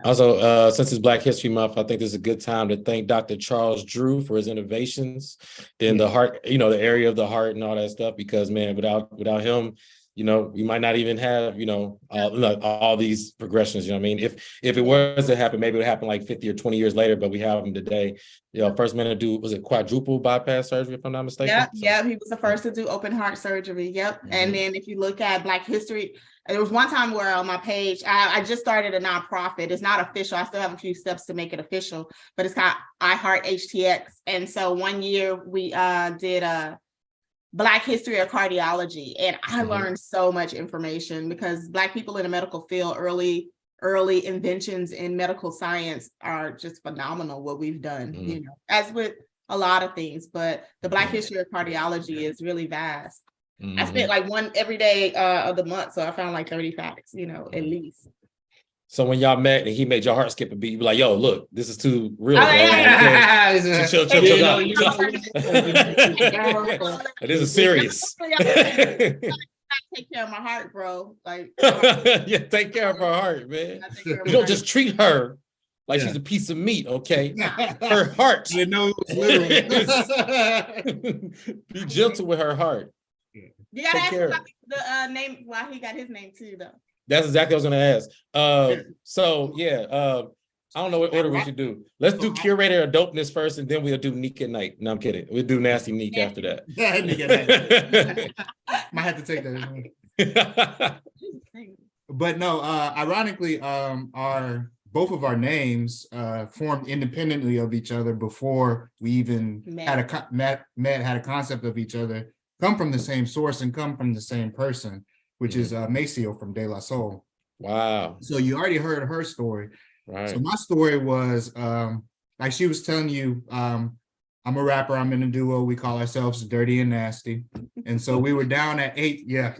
S3: Also, since it's Black History Month, I think this is a good time to thank Dr. Charles Drew for his innovations in the heart, you know, the area of the heart and all that stuff. Because, man, without him, you know, we might not even have, you know, all these progressions. You know what I mean? If it was to happen, maybe it would happen like 50 or 20 years later, but we have them today. You know, first man to do, was it quadruple bypass surgery, if I'm not mistaken?
S1: Yeah, he was the first to do open heart surgery. And then if you look at Black history, there was one time where on my page, I just started a nonprofit. It's not official. I still have a few steps to make it official, but it's called I Heart HTX. And so one year we did a Black history of cardiology, and I learned so much information, because Black people in the medical field, early inventions in medical science are just phenomenal. What we've done, you know, as with a lot of things, but the Black history of cardiology is really vast. I spent like one every day of the month, so I found like 30 facts, you know, at least.
S3: So when y'all met and he made your heart skip a beat, you be like, yo, look, this is too real. Chill. This is serious.
S1: Take care of my heart, bro. Like,
S3: yeah, take care of her heart, man. You don't just treat her like she's a piece of meat, okay? Her heart.
S2: You know, it was literally.
S3: Be gentle with her heart.
S1: You gotta ask him about the name, why he got his name too, though.
S3: That's exactly what I was gonna ask. So yeah, I don't know what order we should do. Let's do Curator or Dopeness first, and then we'll do Neek at Night. No, I'm kidding. We'll do Nasty Neek after that.
S4: Might have to take that. But no, ironically, both of our names formed independently of each other before we even had a concept of each other, come from the same source and come from the same person, which is Maceo from De La Soul.
S3: Wow.
S4: So you already heard her story.
S3: Right.
S4: So my story was, like she was telling you, I'm a rapper, I'm in a duo, we call ourselves Dirty and Nasty. And so we were down at 8, yeah.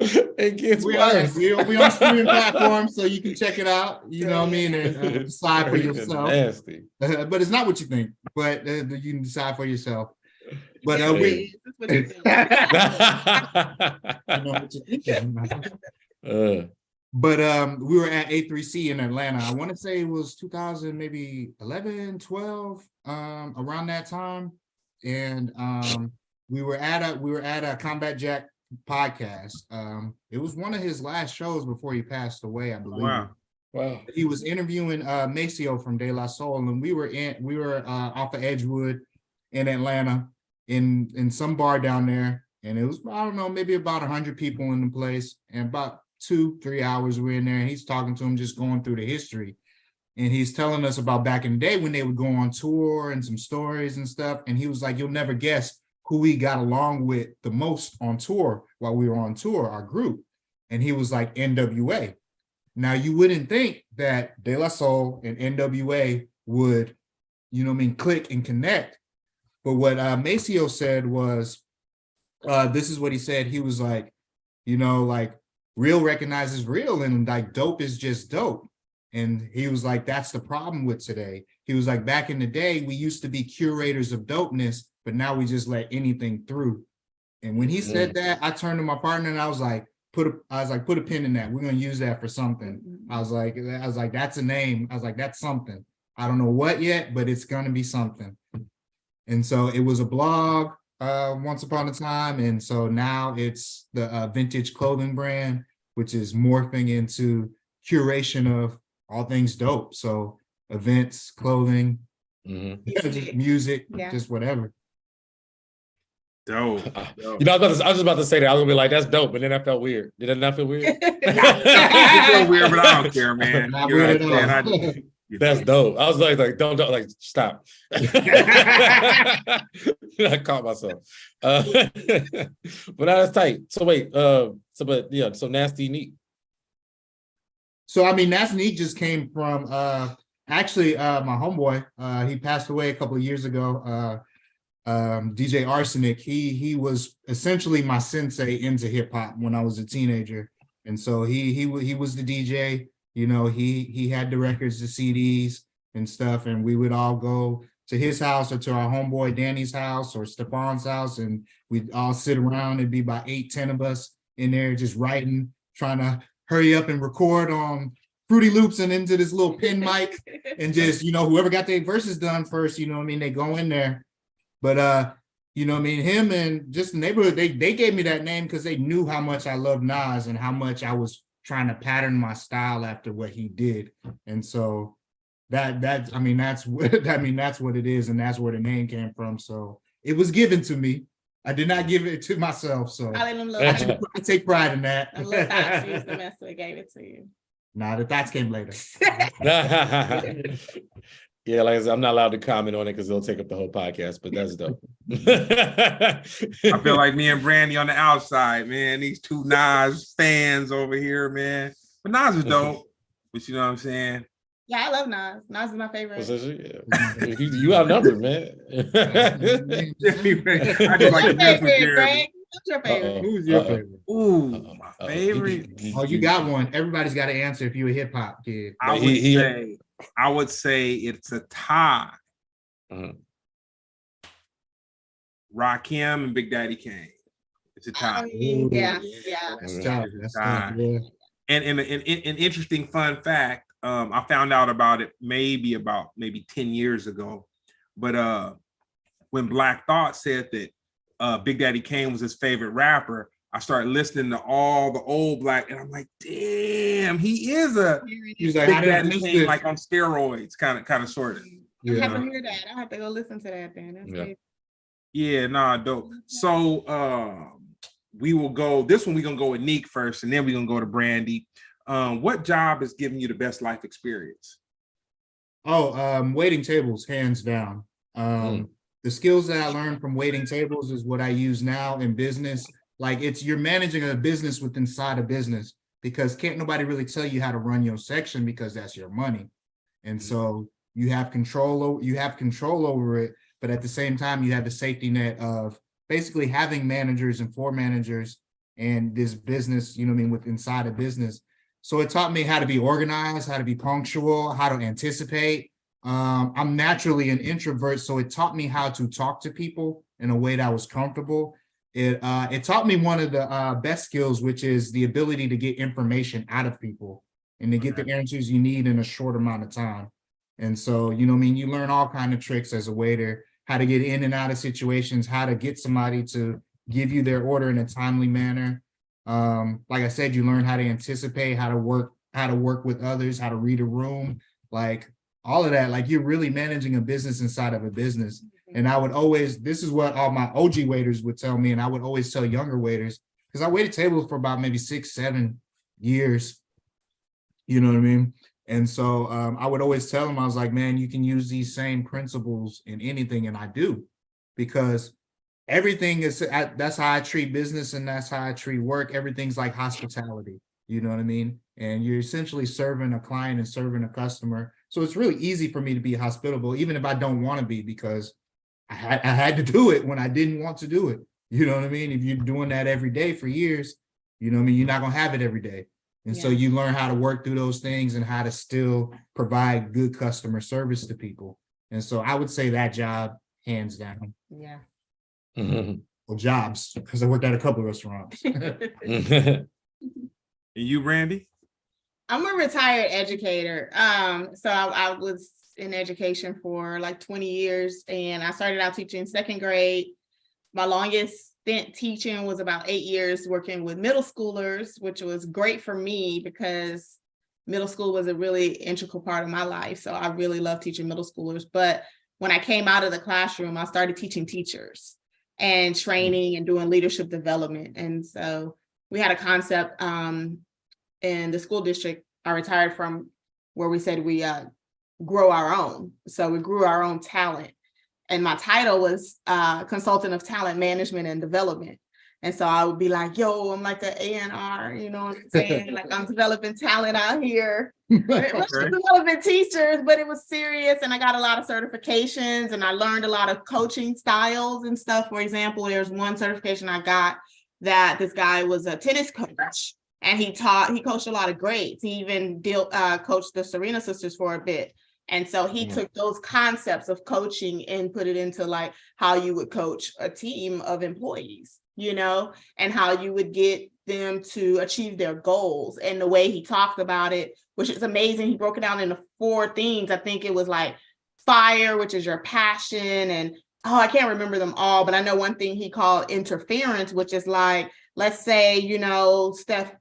S3: It gets
S4: we
S3: worse.
S4: We on streaming platforms, so you can check it out, you know what I mean, and decide for yourself.
S3: Nasty.
S4: But it's not what you think, but you can decide for yourself. But we were at A3C in Atlanta. I want to say it was 2000, maybe 11, 12, around that time. And we were at a Combat Jack podcast. It was one of his last shows before he passed away, I believe.
S3: Wow.
S4: He was interviewing Maceo from De La Soul, and we were off of Edgewood in Atlanta in some bar down there, and it was, I don't know, maybe about 100 people in the place, and about 2-3 hours we're in there, and he's talking to him, just going through the history, and he's telling us about back in the day when they would go on tour and some stories and stuff, and he was like, you'll never guess who we got along with the most on tour while we were on tour, our group. And he was like NWA. Now, you wouldn't think that De La Soul and NWA would, you know what I mean, click and connect. But what Maceo said was, this is what he said. He was like, you know, like real recognizes real, and like dope is just dope. And he was like, that's the problem with today. He was like, back in the day, we used to be curators of dopeness, but now we just let anything through. And when he said that, I turned to my partner and I was like, put a pin in that. We're gonna use that for something. I was like, that's a name. I was like, that's something. I don't know what yet, but it's gonna be something. And so it was a blog once upon a time. And so now it's the vintage clothing brand, which is morphing into curation of all things dope. So events, clothing, music, just whatever.
S2: Dope.
S3: You know, I was just about to say that. I was gonna be like, that's dope, but then that felt weird. Did it not feel weird?
S2: It feel weird, but I don't care, man.
S4: Not weird at all.
S3: That's dope. I was like, don't, like, stop. I caught myself. But that's tight. So wait, so Nasty Neat.
S4: So I mean, Nasty Neat just came from actually my homeboy. He passed away a couple of years ago. DJ Arsenic. He was essentially my sensei into hip hop when I was a teenager, and so he was the DJ. You know, he had the records, the CDs and stuff, and we would all go to his house or to our homeboy Danny's house or Stefan's house, and we'd all sit around. It'd be about 8-10 of us in there just writing, trying to hurry up and record on Fruity Loops and into this little pin mic, and just, you know, whoever got their verses done first, you know what I mean, they go in there. But you know what I mean, him and just the neighborhood, they gave me that name because they knew how much I love Nas and how much I was trying to pattern my style after what he did. And so that's what it is, and that's where the name came from. So it was given to me. I did not give it to myself. So I take pride in that.
S1: The little thoughts used the mess that gave it to you.
S4: Nah, the thoughts came later.
S3: Yeah, like I said, I'm not allowed to comment on it because they'll take up the whole podcast, but that's dope.
S2: I feel like me and Brandy on the outside, man. These two Nas fans over here, man. But Nas is dope. But you know what I'm saying?
S1: Yeah, I love Nas. Nas is my favorite.
S3: You outnumbered, man.
S2: I just like
S1: Greg. Who's your favorite?
S4: Who's your favorite?
S2: Ooh, my favorite.
S4: Oh, you got one. Everybody's got to answer if you're a hip hop kid.
S2: I would say it's a tie. Rakim and Big Daddy Kane. It's a tie.
S1: Yeah.
S4: That's tough. That's tough. Yeah.
S2: And an interesting fun fact, I found out about it maybe 10 years ago. But when Black Thought said that Big Daddy Kane was his favorite rapper, I started listening to all the old Black, and I'm like, damn, he is
S4: He's like,
S2: Big Daddy Kane, like on steroids, kind of, sort of.
S1: I have to hear that. I have to go listen to that then. That's good.
S2: Yeah, nah, dope. So we will go. This one we're gonna go with Neek first, and then we're gonna go to Brandy. What job is giving you the best life experience?
S4: Waiting tables, hands down. The skills that I learned from waiting tables is what I use now in business. Like you're managing a business within inside a business, because can't nobody really tell you how to run your section because that's your money. And so you have control over it, but at the same time, you have the safety net of basically having managers and floor managers and this business, you know what I mean, with inside a business. So it taught me how to be organized, how to be punctual, how to anticipate. I'm naturally an introvert, so it taught me how to talk to people in a way that was comfortable. It taught me one of the best skills, which is the ability to get information out of people and to get the answers you need in a short amount of time. And so, you know what I mean, you learn all kinds of tricks as a waiter, how to get in and out of situations, how to get somebody to give you their order in a timely manner. Like I said, you learn how to anticipate, how to work with others, how to read a room, like all of that. Like you're really managing a business inside of a business. And I would always, this is what all my OG waiters would tell me, and I would always tell younger waiters, because I waited tables for about maybe 6-7 years, you know what I mean? And so I would always tell them, I was like, man, you can use these same principles in anything, and I do, because everything is, that's how I treat business and that's how I treat work. Everything's like hospitality. You know what I mean? And you're essentially serving a client and serving a customer. So it's really easy for me to be hospitable, even if I don't want to be, because I had to do it when I didn't want to do it. You know what I mean? If you're doing that every day for years, you know what I mean? You're not going to have it every day. And so you learn how to work through those things and how to still provide good customer service to people. And so I would say that job, hands down.
S1: Yeah.
S4: Well, jobs, because I worked at a couple of restaurants.
S2: And you, Randy?
S1: I'm a retired educator. So I was in education for like 20 years, and I started out teaching second grade. My longest stint teaching was about 8 years working with middle schoolers, which was great for me because middle school was a really integral part of my life. So I really love teaching middle schoolers. But when I came out of the classroom, I started teaching teachers and training and doing leadership development. And so we had a concept in the school district I retired from, where we said we grow our own. So we grew our own talent. And my title was Consultant of Talent Management and Development. And so I would be like, yo, I'm like an A&R, you know what I'm saying? Like, I'm developing talent out here. Developing teachers, but it was serious. And I got a lot of certifications and I learned a lot of coaching styles and stuff. For example, there's one certification I got that this guy was a tennis coach, and he coached a lot of greats. He even coached the Serena sisters for a bit. And so he took those concepts of coaching and put it into like how you would coach a team of employees, you know, and how you would get them to achieve their goals. And the way he talked about it, which is amazing. He broke it down into 4 themes. I think it was like fire, which is your passion. And I can't remember them all, but I know one thing he called interference, which is like, let's say, you know, Steph,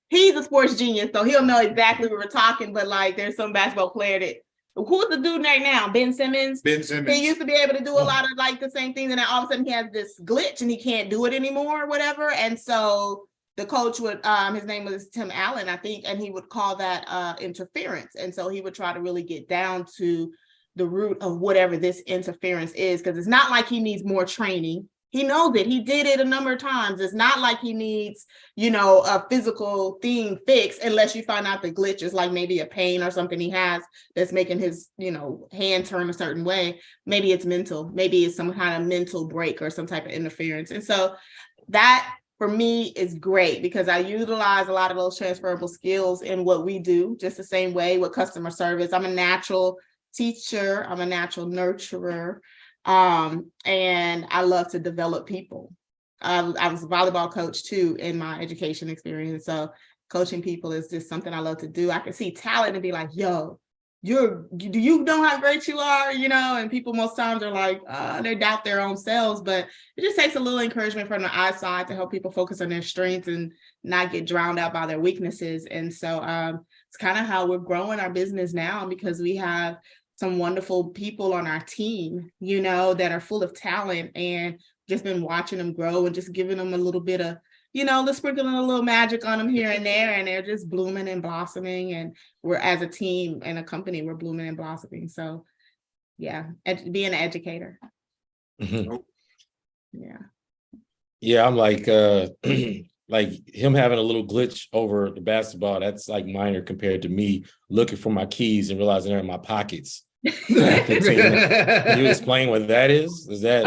S1: he's a sports genius, so he'll know exactly what we're talking, but like there's some basketball player that, who's the dude right now? Ben Simmons?
S4: Ben Simmons.
S1: He used to be able to do a lot of like the same things, and then all of a sudden he has this glitch and he can't do it anymore or whatever. And so the coach would, his name was Tim Allen, I think, and he would call that interference. And so he would try to really get down to the root of whatever this interference is, because it's not like he needs more training. He knows it. He did it a number of times. It's not like he needs, you know, a physical thing fixed, unless you find out the glitch is like maybe a pain or something he has that's making his, you know, hand turn a certain way. Maybe it's mental. Maybe it's some kind of mental break or some type of interference. And so that for me is great, because I utilize a lot of those transferable skills in what we do, just the same way with customer service. I'm a natural teacher. I'm a natural nurturer. And I love to develop people. I was a volleyball coach too in my education experience. So coaching people is just something I love to do. I can see talent and be like, yo, do you know how great you are? You know, and people most times are like, they doubt their own selves, but it just takes a little encouragement from the outside to help people focus on their strengths and not get drowned out by their weaknesses. And so it's kind of how we're growing our business now, because we have some wonderful people on our team, you know, that are full of talent, and just been watching them grow and just giving them a little bit of, you know, let's sprinkle a little magic on them here and there, and they're just blooming and blossoming. And we're, as a team and a company, we're blooming and blossoming. So yeah, being an educator.
S3: Mm-hmm.
S1: Yeah,
S3: I'm like like him having a little glitch over the basketball, that's like minor compared to me looking for my keys and realizing they're in my pockets. Can you explain what that is? Is that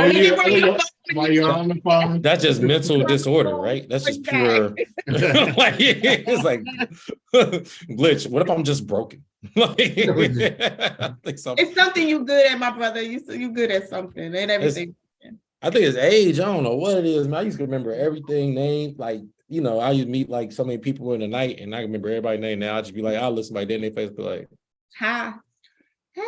S4: while you're on the phone?
S3: That's just mental disorder, right? That's just pure. Like, it's like glitch. What if I'm just broken? Like, I think
S1: it's something you good at, my brother. You good at something and everything.
S3: I think it's age. I don't know what it is, man. I used to remember everything name. Like, you know, I used to meet like so many people in the night, and I remember everybody's name. Now I just be like, I'll listen by then their face, be like,
S1: hi.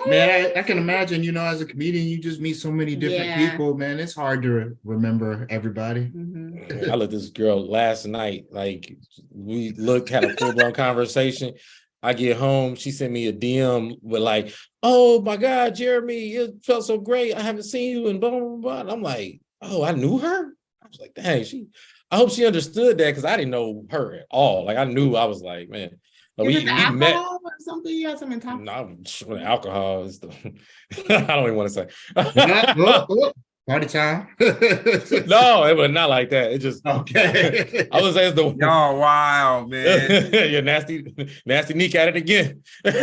S4: Man, I can imagine, you know, as a comedian, you just meet so many different people, man. It's hard to remember everybody.
S1: Mm-hmm.
S3: I let this girl last night, like we had a full-blown conversation. I get home, she sent me a DM with like, oh my God, Jeremy, it felt so great. I haven't seen you and blah, blah, blah. And I'm like, oh, I knew her? I was like, dang, I hope she understood that, because I didn't know her at all. Like I knew, I was like, man.
S1: We met or something. You had something talking.
S3: No, alcohol is the I don't even want to say.
S4: Party time?
S3: No, it was not like that. It just
S4: okay.
S3: I was saying the
S2: Y'all wild, man.
S3: You're nasty Nick at it again.
S4: But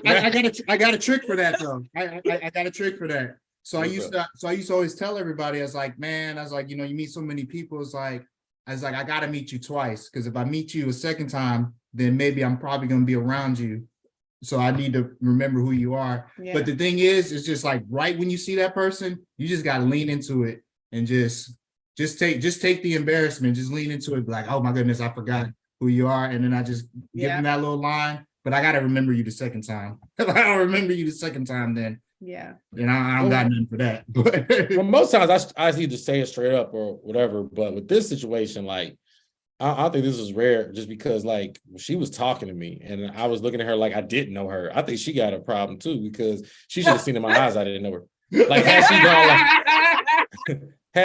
S4: I got a trick for that though. I got a trick for that. So I used to always tell everybody, I was like, you know, you meet so many people, I gotta meet you twice, because if I meet you a second time, then maybe I'm probably gonna be around you. So I need to remember who you are. Yeah. But the thing is, it's just like right when you see that person, you just gotta lean into it and just take the embarrassment, just lean into it, like, oh my goodness, I forgot who you are. And then I just give them that little line, but I gotta remember you the second time. If I don't remember you the second time, then I don't got nothing for that.
S3: Well, most times I either say it straight up or whatever, but with this situation, like, I think this is rare just because, like, she was talking to me and I was looking at her like I didn't know her. I think she got a problem too, because she should have seen in my eyes I didn't know her. Like, had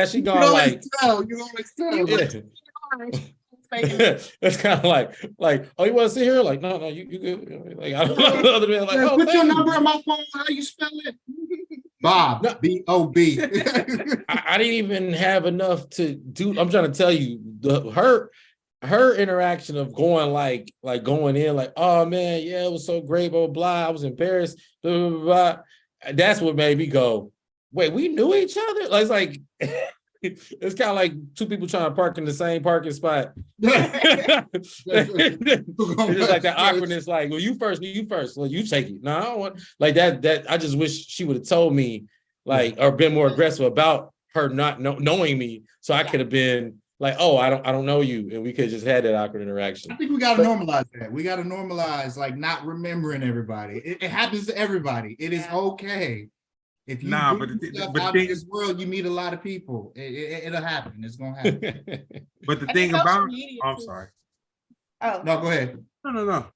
S3: she gone like,
S4: you always tell.
S3: It's kind of like, oh, you want to sit here? Like, no, you good. Like, I don't know. Other than like, oh,
S4: put your number on my phone. How you spell it? Bob, no. B-O-B.
S3: I didn't even have enough to do. I'm trying to tell you, her interaction of going like going in like, oh man, yeah, it was so great, blah, blah, blah. I was embarrassed, blah, blah, blah. That's what made me go, wait, we knew each other? Like, it's like, it's kind of like two people trying to park in the same parking spot. It's just like that awkwardness, like, well, you first. Well, you take it. No, I don't want like that. I just wish she would have told me, like, or been more aggressive about her not knowing me, so I could have been like, oh, I don't know you, and we could have just had that awkward interaction.
S4: I think we got to normalize that. We got to normalize like not remembering everybody. It happens to everybody. It is okay. If you out in this world, you meet a lot of people. It'll happen. It's gonna happen.
S2: But the thing about I'm sorry.
S1: Oh
S4: no, go ahead.
S2: No.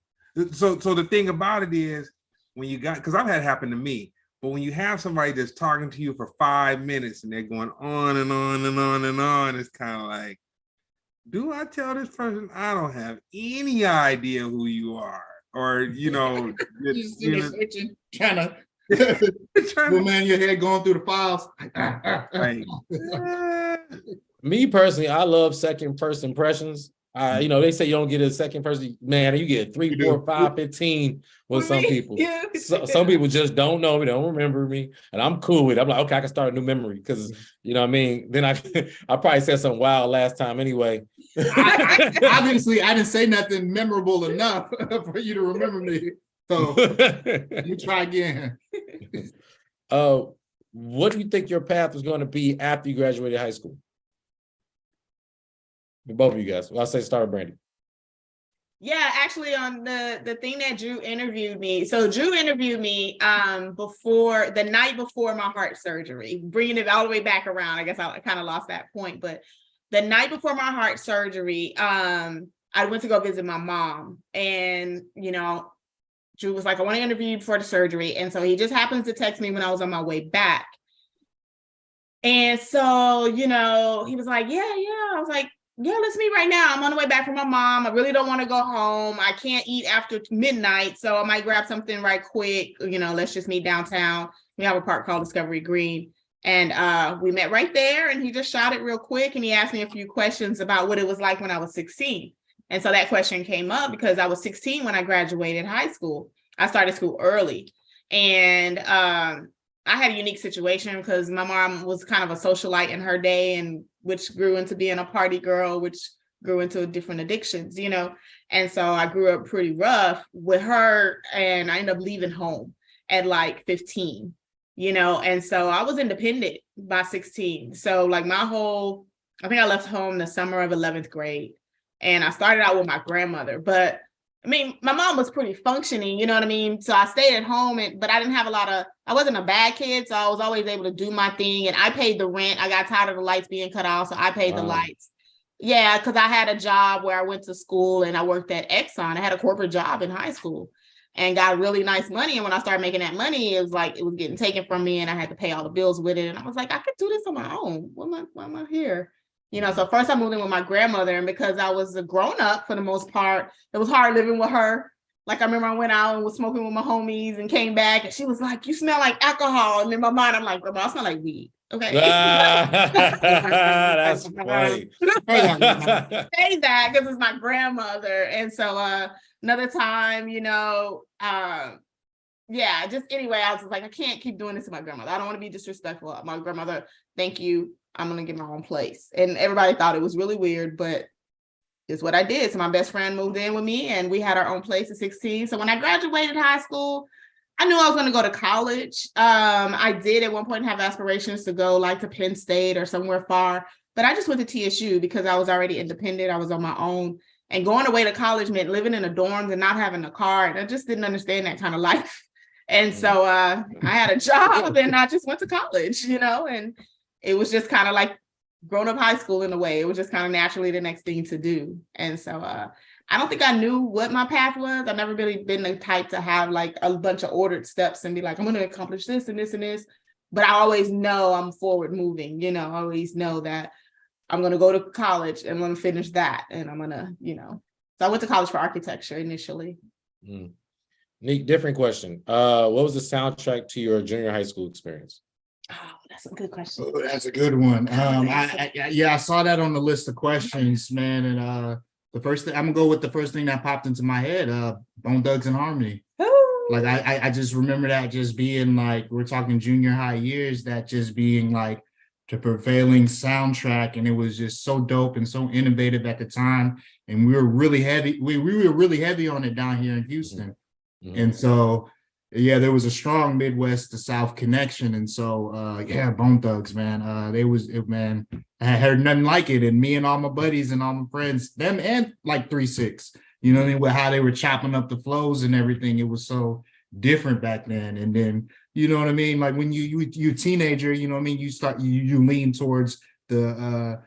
S2: So the thing about it is, when you got, because I've had it happen to me, but when you have somebody that's talking to you for 5 minutes and they're going on and on and on and on, it's kind of like, do I tell this person I don't have any idea who you are? Or, you know,
S4: trying to man, your head going through the files.
S3: Me personally, I love second first impressions. You know, they say you don't get a second person, man, you get 3, 4, 5, 15 with some people. Some people just don't know me, don't remember me, and I'm cool with it. I'm like, okay, I can start a new memory, because, you know what I mean? Then I probably said something wild last time anyway.
S4: Obviously, I didn't say nothing memorable enough for you to remember me. So you try again.
S3: What do you think your path was going to be after you graduated high school? Both of you guys. Well, I'll say start with Brandy.
S1: Yeah, actually, on the thing that Drew interviewed me. So Drew interviewed me before the night before my heart surgery, bringing it all the way back around. I guess I kind of lost that point, but the night before my heart surgery, I went to go visit my mom, and you know, Drew was like, I want to interview you before the surgery. And so he just happens to text me when I was on my way back. And so, you know, he was like, yeah. I was like, yeah, let's meet right now. I'm on the way back from my mom. I really don't want to go home. I can't eat after midnight, so I might grab something right quick. You know, let's just meet downtown. We have a park called Discovery Green. And we met right there, and he just shot it real quick. And he asked me a few questions about what it was like when I was 16. And so that question came up because I was 16 when I graduated high school. I started school early. And I had a unique situation because my mom was kind of a socialite in her day, and which grew into being a party girl, which grew into different addictions, you know. And so I grew up pretty rough with her, and I ended up leaving home at like 15, you know. And so I was independent by 16. So like I think I left home the summer of 11th grade. And I started out with my grandmother, but I mean, my mom was pretty functioning, you know what I mean? So I stayed at home, but I didn't have I wasn't a bad kid. So I was always able to do my thing, and I paid the rent. I got tired of the lights being cut off, so I paid the lights. Yeah, because I had a job where I went to school and I worked at Exxon. I had a corporate job in high school and got really nice money. And when I started making that money, it was like, it was getting taken from me and I had to pay all the bills with it. And I was like, I could do this on my own. Why am I here? You know, so first I moved in with my grandmother, and because I was a grown up for the most part, it was hard living with her. Like I remember I went out and was smoking with my homies and came back and she was like, "You smell like alcohol." And in my mind, I'm like, "Grandma, I smell like weed." Okay.
S3: That's funny.
S1: Say that because it's my grandmother. And so another time, yeah, just anyway, I was just like, I can't keep doing this to my grandmother. I don't want to be disrespectful. My grandmother, thank you. I'm gonna get my own place. And everybody thought it was really weird, but it's what I did. So my best friend moved in with me and we had our own place at 16. So when I graduated high school, I knew I was going to go to college. I did at one point have aspirations to go like to Penn State or somewhere far, but I just went to TSU because I was already independent. I was on my own, and going away to college meant living in the dorms and not having a car. And I just didn't understand that kind of life. And so I had a job and I just went to college, and it was just kind of like grown up high school in a way. It was just kind of naturally the next thing to do. And so I don't think I knew what my path was. I've never really been the type to have like a bunch of ordered steps and be like, I'm going to accomplish this and this and this. But I always know I'm forward moving, I always know that I'm going to go to college and I'm going to finish that. And I'm going to, so I went to college for architecture initially.
S3: Neat, different question. What was the soundtrack to your junior high school experience?
S1: Oh, that's a good question.
S4: Oh, that's a good one. I saw that on the list of questions, man. And the first thing I'm gonna go with the first thing that popped into my head, Bone Thugs and Harmony. Like I just remember that just being like, we're talking junior high years, that just being like the prevailing soundtrack, and it was just so dope and so innovative at the time. And we were really heavy. We were really heavy on it down here in Houston, and so. Yeah, there was a strong Midwest to South connection. And so, Bone Thugs, man, man, I had heard nothing like it. And me and all my buddies and all my friends, them and like 3-6, with how they were chopping up the flows and everything. It was so different back then. And then, like when you a teenager, you lean towards the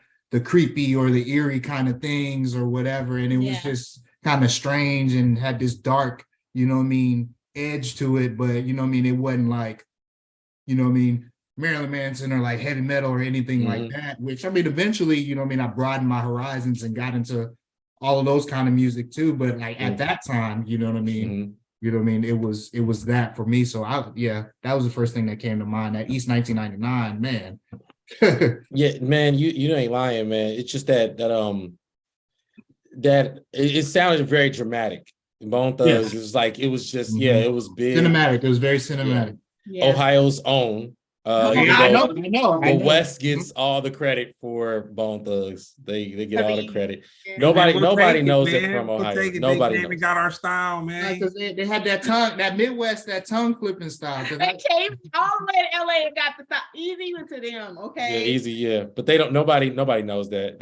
S4: creepy or the eerie kind of things or whatever. And it was just kind of strange and had this dark, edge to it, but it wasn't like Marilyn Manson or like heavy metal or anything like that, which eventually I broadened my horizons and got into all of those kind of music too, but like at that time it was that for me. So that was the first thing that came to mind, that East 1999, man.
S3: Yeah, man, you ain't lying, man. It's just that it sounded very dramatic. Bone Thugs, it was like, it was just, it was big.
S4: Cinematic. It was very cinematic.
S3: Yeah. Ohio's own. I know. The West gets all the credit for Bone Thugs. They get all the credit. Yeah. Nobody knows it from Ohio. Nobody knows.
S2: We got our style, man.
S4: Because they had that Midwest, that tongue flipping style.
S1: They came all the way to LA and got the style. Easy to them, okay?
S3: Yeah, easy, yeah. But they don't. Nobody knows that.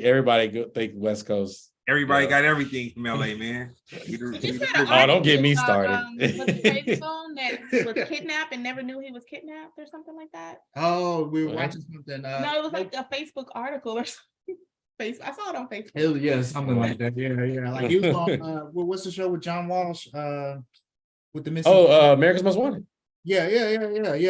S3: Everybody think West Coast.
S2: Everybody got everything from LA, man.
S3: Don't get me started.
S1: Was that was kidnapped and never knew he was kidnapped or something like that?
S4: Oh, we were watching something.
S1: No, it was like a Facebook article or something. I saw it on Facebook.
S4: Hell yeah, something like that. Yeah. Like he was on what's the show with John Walsh? With the missing.
S3: America's Most Wanted.
S4: Yeah.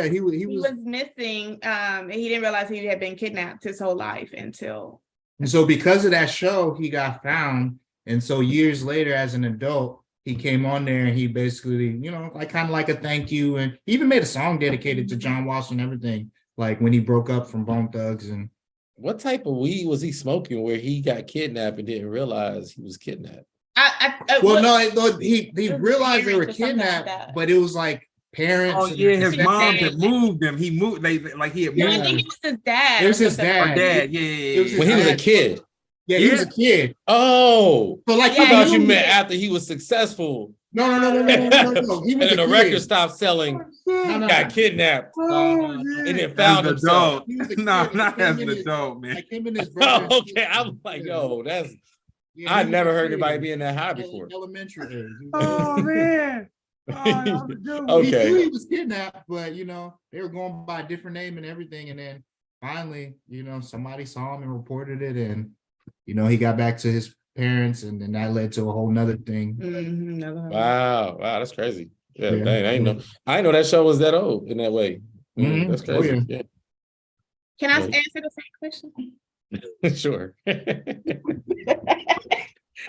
S4: He
S1: was missing. And he didn't realize he had been kidnapped his whole life until.
S4: And so because of that show, he got found. And so years later, as an adult, he came on there and he basically, like kind of like a thank you. And he even made a song dedicated to John Walsh and everything, like when he broke up from Bone Thugs. And
S3: what type of weed was he smoking where he got kidnapped and didn't realize he was kidnapped?
S4: He realized they were kidnapped, but it was like parents.
S2: Oh yeah, his mom had moved him. He moved. I think
S1: it was his dad.
S4: It was his dad.
S2: Or dad. Yeah.
S3: When he was a kid.
S4: Yeah, he was a kid.
S3: Oh,
S4: so like
S3: I thought you meant after he was successsucul.
S4: No. He was
S3: and the record stopped selling. Got kidnapped. And then found himself.
S2: No, not as an adult, man.
S4: Like him and his brother.
S3: Oh, okay, I'm like, yo, that's. I never heard anybody being that high before.
S4: Elementary age.
S2: Oh man.
S3: Okay.
S4: He knew he was kidnapped, but they were going by a different name and everything. And then finally, somebody saw him and reported it, and he got back to his parents, and then that led to a whole nother thing.
S3: Wow, that's crazy. Yeah. Dang, I know that show was that old in that way. That's crazy.
S1: Oh, yeah. Can I answer the same question?
S3: Sure.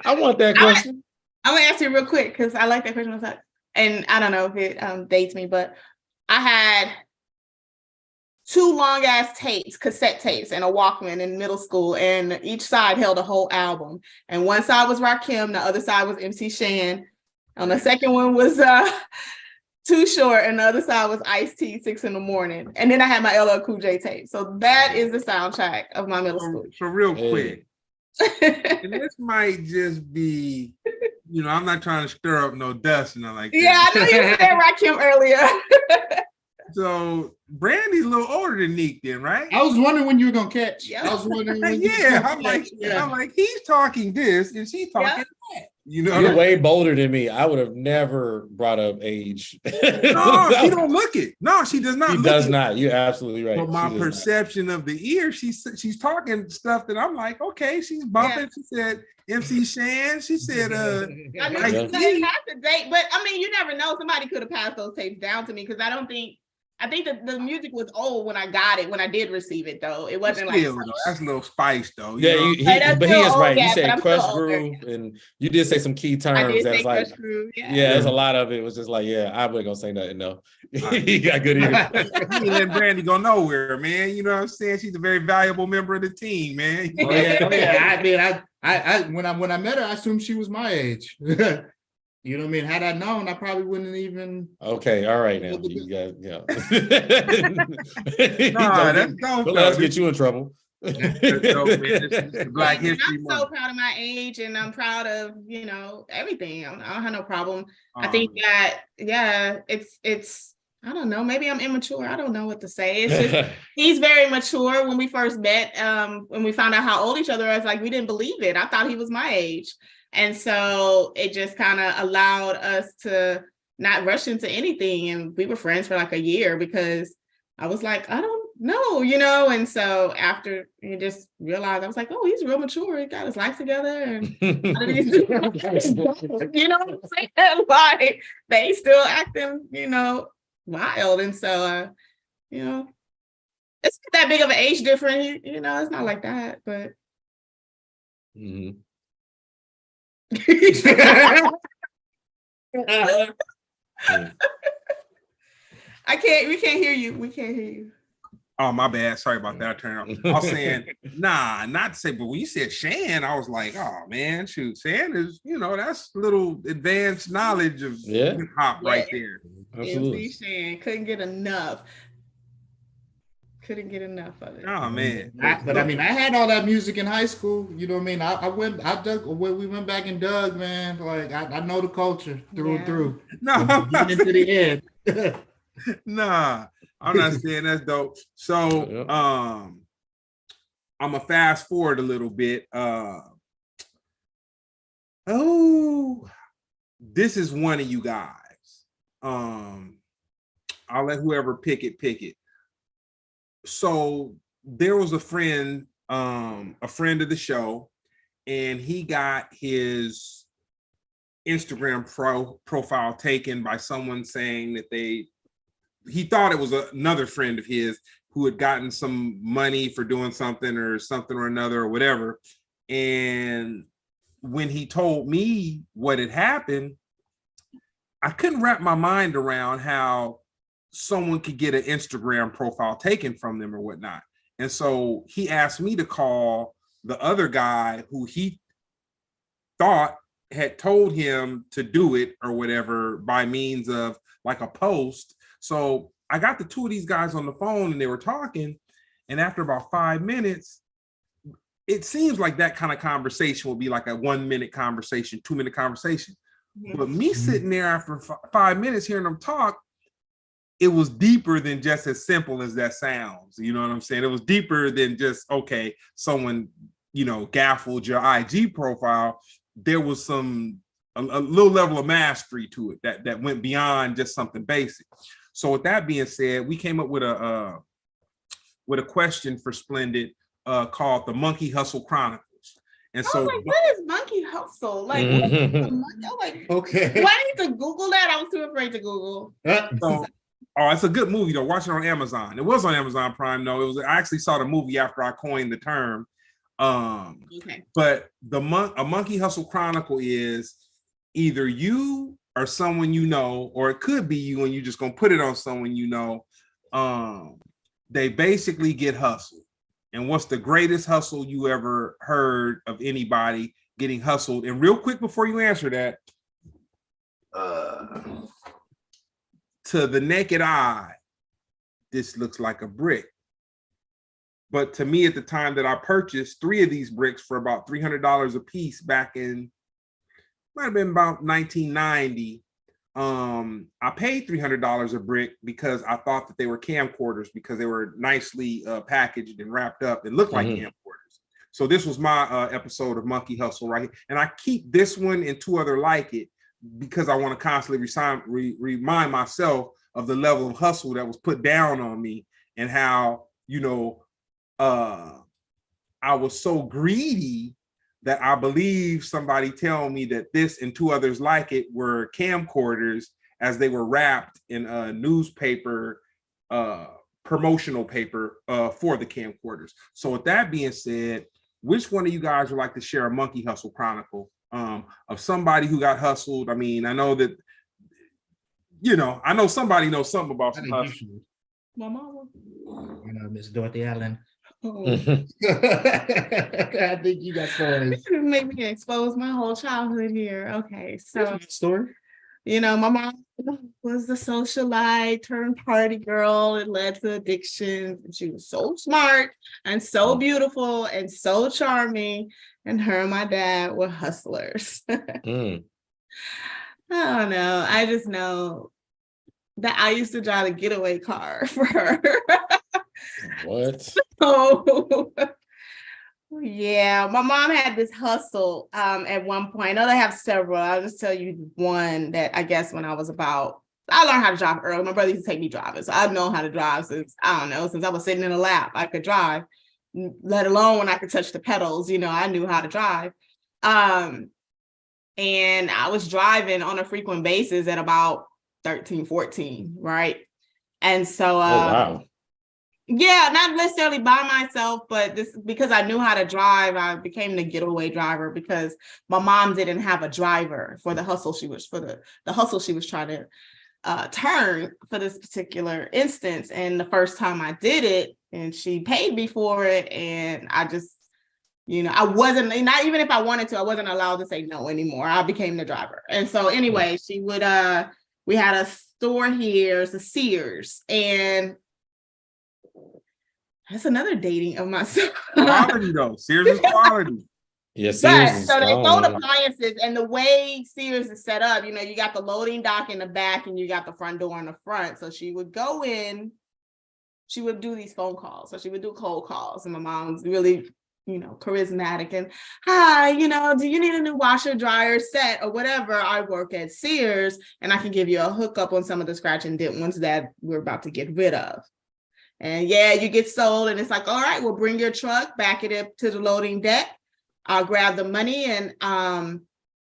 S3: I want that question.
S1: I'm gonna answer real quick because I like that question. And I don't know if it dates me, but I had 2 long ass tapes, cassette tapes, and a Walkman in middle school, and each side held a whole album. And one side was Rakim, the other side was MC Shan. And the second one was Too Short, and the other side was Ice-T, 6 in the Morning. And then I had my LL Cool J tape. So that is the soundtrack of my middle school.
S2: So real quick, and this might just be, you know, I'm not trying to stir up no dust and nothing like that.
S1: Yeah, I know you said Rakim earlier.
S2: So Brandy's a little older than Neek then, right?
S4: I was wondering when you were gonna catch.
S1: Yep.
S4: I was wondering when
S2: I'm like, he's talking this and she's talking that. You know,
S3: you're way bolder than me. I would have never brought up age.
S2: No, she don't look it. No, she does not.
S3: She does not. You're absolutely right.
S2: But my perception of the ear, she's talking stuff that I'm like, okay, she's bumping. She said MC Shan. She said,
S1: I mean, you didn't have to date, but I mean, you never know. Somebody could have passed those tapes down to me because I think that the music was old when I got it, when I did receive it, though. It wasn't
S2: still, like that's a little spice, though.
S3: Yeah, but he is right. You said Crush
S1: older.
S3: Groove, and you did say some key terms.
S1: I did say
S3: like,
S1: Crush Groove,
S3: there's a lot of it. Was just like, I wasn't gonna say nothing. No, he got good ears.
S2: You let Brandy go nowhere, man. You know what I'm saying? She's a very valuable member of the team, man.
S4: Oh yeah. I mean, I when I met her, I assumed she was my age. You know what I mean? Had I known, I probably wouldn't even.
S3: Okay, all right now. You guys,
S2: don't
S3: let us get you in trouble.
S2: Black History
S1: I'm so proud of my age, and I'm proud of everything. I don't have no problem. I think that it's I don't know. Maybe I'm immature. I don't know what to say. It's just he's very mature. When we first met, when we found out how old each other was, like we didn't believe it. I thought he was my age. And so it just kind of allowed us to not rush into anything. And we were friends for like a year because I was like, I don't know, And so after you just realized, I was like, oh, he's real mature. He got his life together. And you know what I'm saying? Like they still acting, wild. And so, it's not that big of an age difference, it's not like that, but.
S3: Mm-hmm.
S1: We can't hear you.
S2: Oh, my bad. Sorry about that. I turned off. I was saying, not to say, but when you said Shan, I was like, oh man, shoot, Shan is, that's little advanced knowledge of hip hop right there.
S3: Absolutely.
S1: MC Shan couldn't get enough of it.
S2: Oh man.
S4: But I mean, I had all that music in high school. You know what I mean? We went back and dug, man. Like I know the culture through and through.
S2: No, I'm not
S4: into the end.
S2: Nah, I'm not saying that's dope. So I'm gonna fast forward a little bit. This is one of you guys. I'll let whoever pick it. So there was a friend of the show, and he got his Instagram profile taken by someone saying that he thought it was another friend of his who had gotten some money for doing something or another or whatever. And when he told me what had happened, I couldn't wrap my mind around how someone could get an Instagram profile taken from them or whatnot. And so he asked me to call the other guy who he thought had told him to do it or whatever by means of like a post. So I got the two of these guys on the phone and they were talking. And after about 5 minutes, it seems like that kind of conversation will be like a 1 minute conversation, 2 minute conversation. Mm-hmm. But me sitting there after 5 minutes hearing them talk, it was deeper than just as simple as that sounds. You know what I'm saying? It was deeper than just, okay, someone, gaffled your IG profile. There was a little level of mastery to it that went beyond just something basic. So with that being said, we came up with a question for Splendid called the Monkey Hustle Chronicles. And so,
S1: what is Monkey Hustle? Like, okay. Do I need to Google that? I was too afraid to Google.
S2: It's a good movie though. Watch it on Amazon. It was on Amazon Prime. No, I actually saw the movie after I coined the term. Okay. But a Monkey Hustle Chronicle is either you or someone you know, or it could be you and you just gonna put it on someone you know, they basically get hustled. And what's the greatest hustle you ever heard of anybody getting hustled? And real quick before you answer that, to the naked eye, this looks like a brick. But to me, at the time that I purchased 3 of these bricks for about $300 a piece back in, might have been about 1990, I paid $300 a brick because I thought that they were camcorders because they were nicely packaged and wrapped up and looked like camcorders. So this was my episode of Monkey Hustle right here. And I keep this one and 2 other like it because I want to constantly remind myself of the level of hustle that was put down on me and how, you know, I was so greedy that I believe somebody tell me that this and 2 others like it were camcorders as they were wrapped in a newspaper, promotional paper for the camcorders. So with that being said, which one of you guys would like to share a Monkey Hustle chronicle of somebody who got hustled? I mean, I know that, you know, I know somebody knows something about some hustle.
S1: My mama.
S5: You know, Miss Dorothy Allen.
S1: Oh.
S5: I think you got stories.
S1: Make me expose my whole childhood here. Okay, so
S5: Story.
S1: you know, my mom was the socialite turned party girl. It led to addictions. And she was so smart and so beautiful and so charming. And her and my dad were hustlers. I don't know. I just know that I used to drive a getaway car for her.
S3: What?
S1: Oh, yeah. My mom had this hustle at one point. I know they have several. I'll just tell you one that I guess when I learned how to drive early. My brother used to take me driving. So I've known how to drive since I was sitting in a lap. I could drive, let alone when I could touch the pedals. You know, I knew how to drive. And I was driving on a frequent basis at about 13, 14, right? And so
S3: wow.
S1: Yeah, not necessarily by myself, but this because I knew how to drive, I became the getaway driver because my mom didn't have a driver for the hustle she was the hustle she was trying to turn for this particular instance. And the first time I did it, and she paid me for it, and I just, you know, I wasn't, not even if I wanted to, I wasn't allowed to say no anymore. I became the driver. And so anyway, she would we had a store here, it's a Sears, and that's another dating of myself.
S2: Quality though. Sears is quality.
S3: Yes,
S1: yeah, so they sold appliances, and the way Sears is set up, you know, you got the loading dock in the back and you got the front door in the front. So she would go in, she would do these phone calls. So she would do cold calls, and my mom's really, you know, charismatic and, hi, you know, do you need a new washer dryer set or whatever? I work at Sears and I can give you a hookup on some of the scratch and dent ones that we're about to get rid of. And yeah, you get sold, and it's like, all right, we'll bring your truck, back it up to the loading deck. I'll grab the money and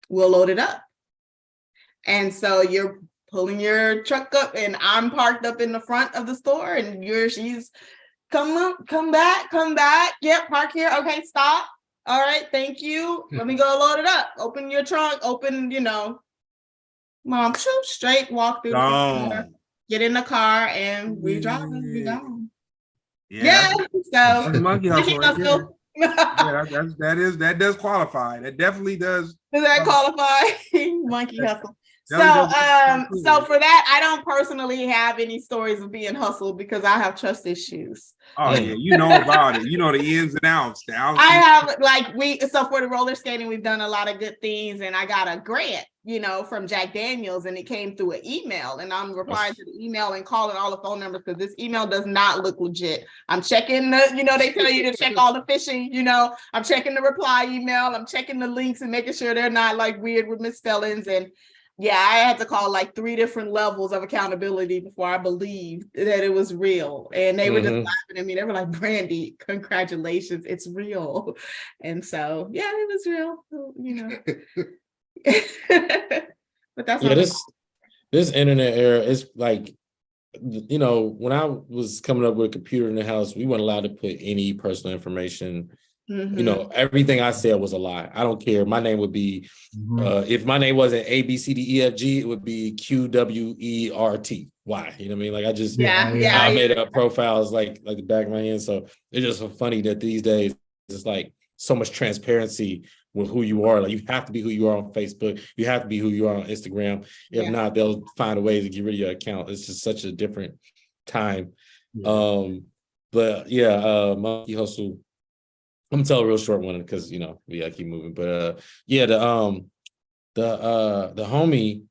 S1: we'll load it up. And so you're pulling your truck up, and I'm parked up in the front of the store, and she's come back. Yep, park here. Okay, stop. All right, thank you. Let me go load it up. Open your trunk, you know. Mom, straight walk through the store, get in the car, and we driving, we gone. Yeah, so
S2: that's monkey hustle right there. Yeah, that does qualify. That definitely does.
S1: Does that qualify? Monkey hustle. So for that, I don't personally have any stories of being hustled because I have trust issues.
S2: Oh yeah, you know about it. You know the ins and outs.
S1: I have so for the roller skating, we've done a lot of good things, and I got a grant, you know, from Jack Daniels, and it came through an email, and I'm replying to the email and calling all the phone numbers because this email does not look legit. I'm checking they tell you to check all the phishing, you know, I'm checking the reply email, I'm checking the links and making sure they're not like weird with misspellings. And yeah, I had to call like 3 different levels of accountability before I believed that it was real. And they were just laughing at me. They were like, Brandy, congratulations, it's real. And so, yeah, it was real, you know. But that's
S3: this internet era is like, you know, when I was coming up with a computer in the house, we weren't allowed to put any personal information You know, everything I said was a lie. I don't care. My name would be, if my name wasn't A, B, C, D, E, F, G, it would be Q, W, E, R, T, Y. You know what I mean? Like I made up profiles like the back of my hand. So it's just so funny that these days it's like so much transparency with who you are. Like you have to be who you are on Facebook. You have to be who you are on Instagram. If not, they'll find a way to get rid of your account. It's just such a different time. But yeah, Monkey Hustle. I'm gonna tell a real short one because you know we gotta keep moving. But yeah, the homie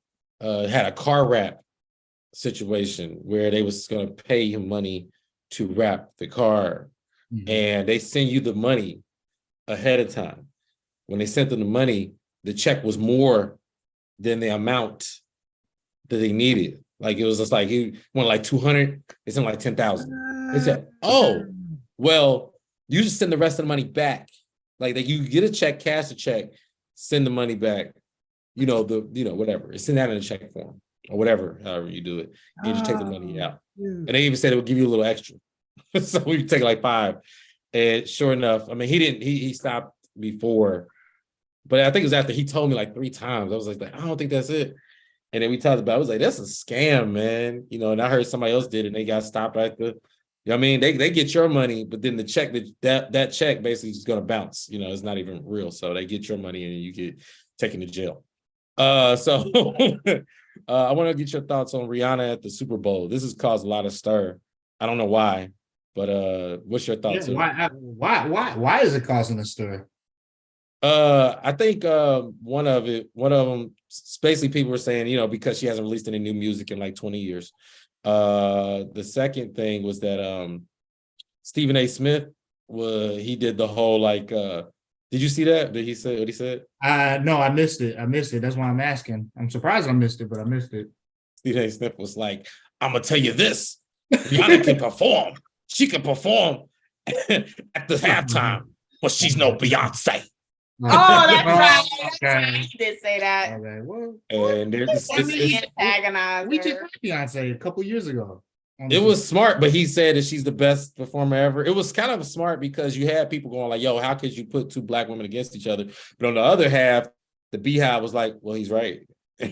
S3: had a car rap situation where they was gonna pay him money to rap the car, and they send you the money ahead of time. When they sent them the money, the check was more than the amount that they needed. Like it was just like he wanted like 200, they sent like 10,000. They said, "Oh, well, you just send the rest of the money back. Like that you get a check, cash a check, send the money back. You know, whatever. Send that in a check form or whatever, however you do it. And just take the money out." And they even said it would give you a little extra. So we take like 5. And sure enough, I mean, he stopped before, but I think it was after he told me like 3 times. I was like, I don't think that's it. And then we talked about it. I was like, that's a scam, man. You know, and I heard somebody else did it and they got stopped at the, you know what I mean? They get your money, but then the check that check basically is gonna bounce. You know, it's not even real. So they get your money and you get taken to jail. So I want to get your thoughts on Rihanna at the Super Bowl. This has caused a lot of stir. I don't know why, but what's your thoughts?
S4: Yeah, why is it causing a stir?
S3: I think one of them, basically people were saying, you know, because she hasn't released any new music in like 20 years. The second thing was that Stephen A. Smith he did the whole like did you see that? Did he say what he said?
S4: No, I missed it. That's why I'm asking. I'm surprised I missed it, but I missed it.
S3: Stephen A. Smith was like, I'm gonna tell you this. Rihanna can perform. She can perform at the halftime, but she's no Beyonce.
S1: Oh, that's right.
S4: Okay.
S1: He did say that.
S4: Okay, well,
S3: And there's
S1: We antagonized
S4: we just
S1: her.
S4: had Beyonce a couple years ago.
S3: it was smart, but he said that she's the best performer ever. It was kind of smart because you had people going like, yo, how could you put 2 Black women against each other? But on the other half, the Beehive was like, well, he's right.
S1: I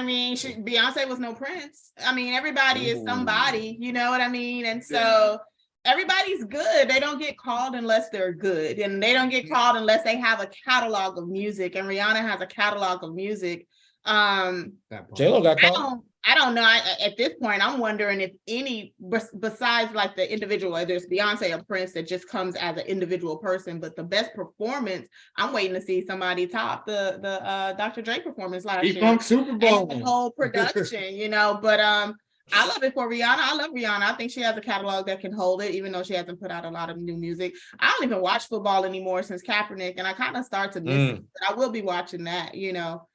S1: mean, Beyonce was no Prince. I mean, everybody is somebody, you know what I mean? And so everybody's good. They don't get called unless they're good. And they don't get called unless they have a catalog of music. And Rihanna has a catalog of music.
S3: J-Lo got called.
S1: I don't know. At this point, I'm wondering if any, besides like the individual, whether it's Beyonce or Prince, that just comes as an individual person. But the best performance, I'm waiting to see somebody top the Dr. Dre performance last year.
S4: Funk Super Bowl.
S1: And the whole production, you know. But I love it for Rihanna. I love Rihanna. I think she has a catalog that can hold it, even though she hasn't put out a lot of new music. I don't even watch football anymore since Kaepernick, and I kind of start to miss it. But I will be watching that, you know.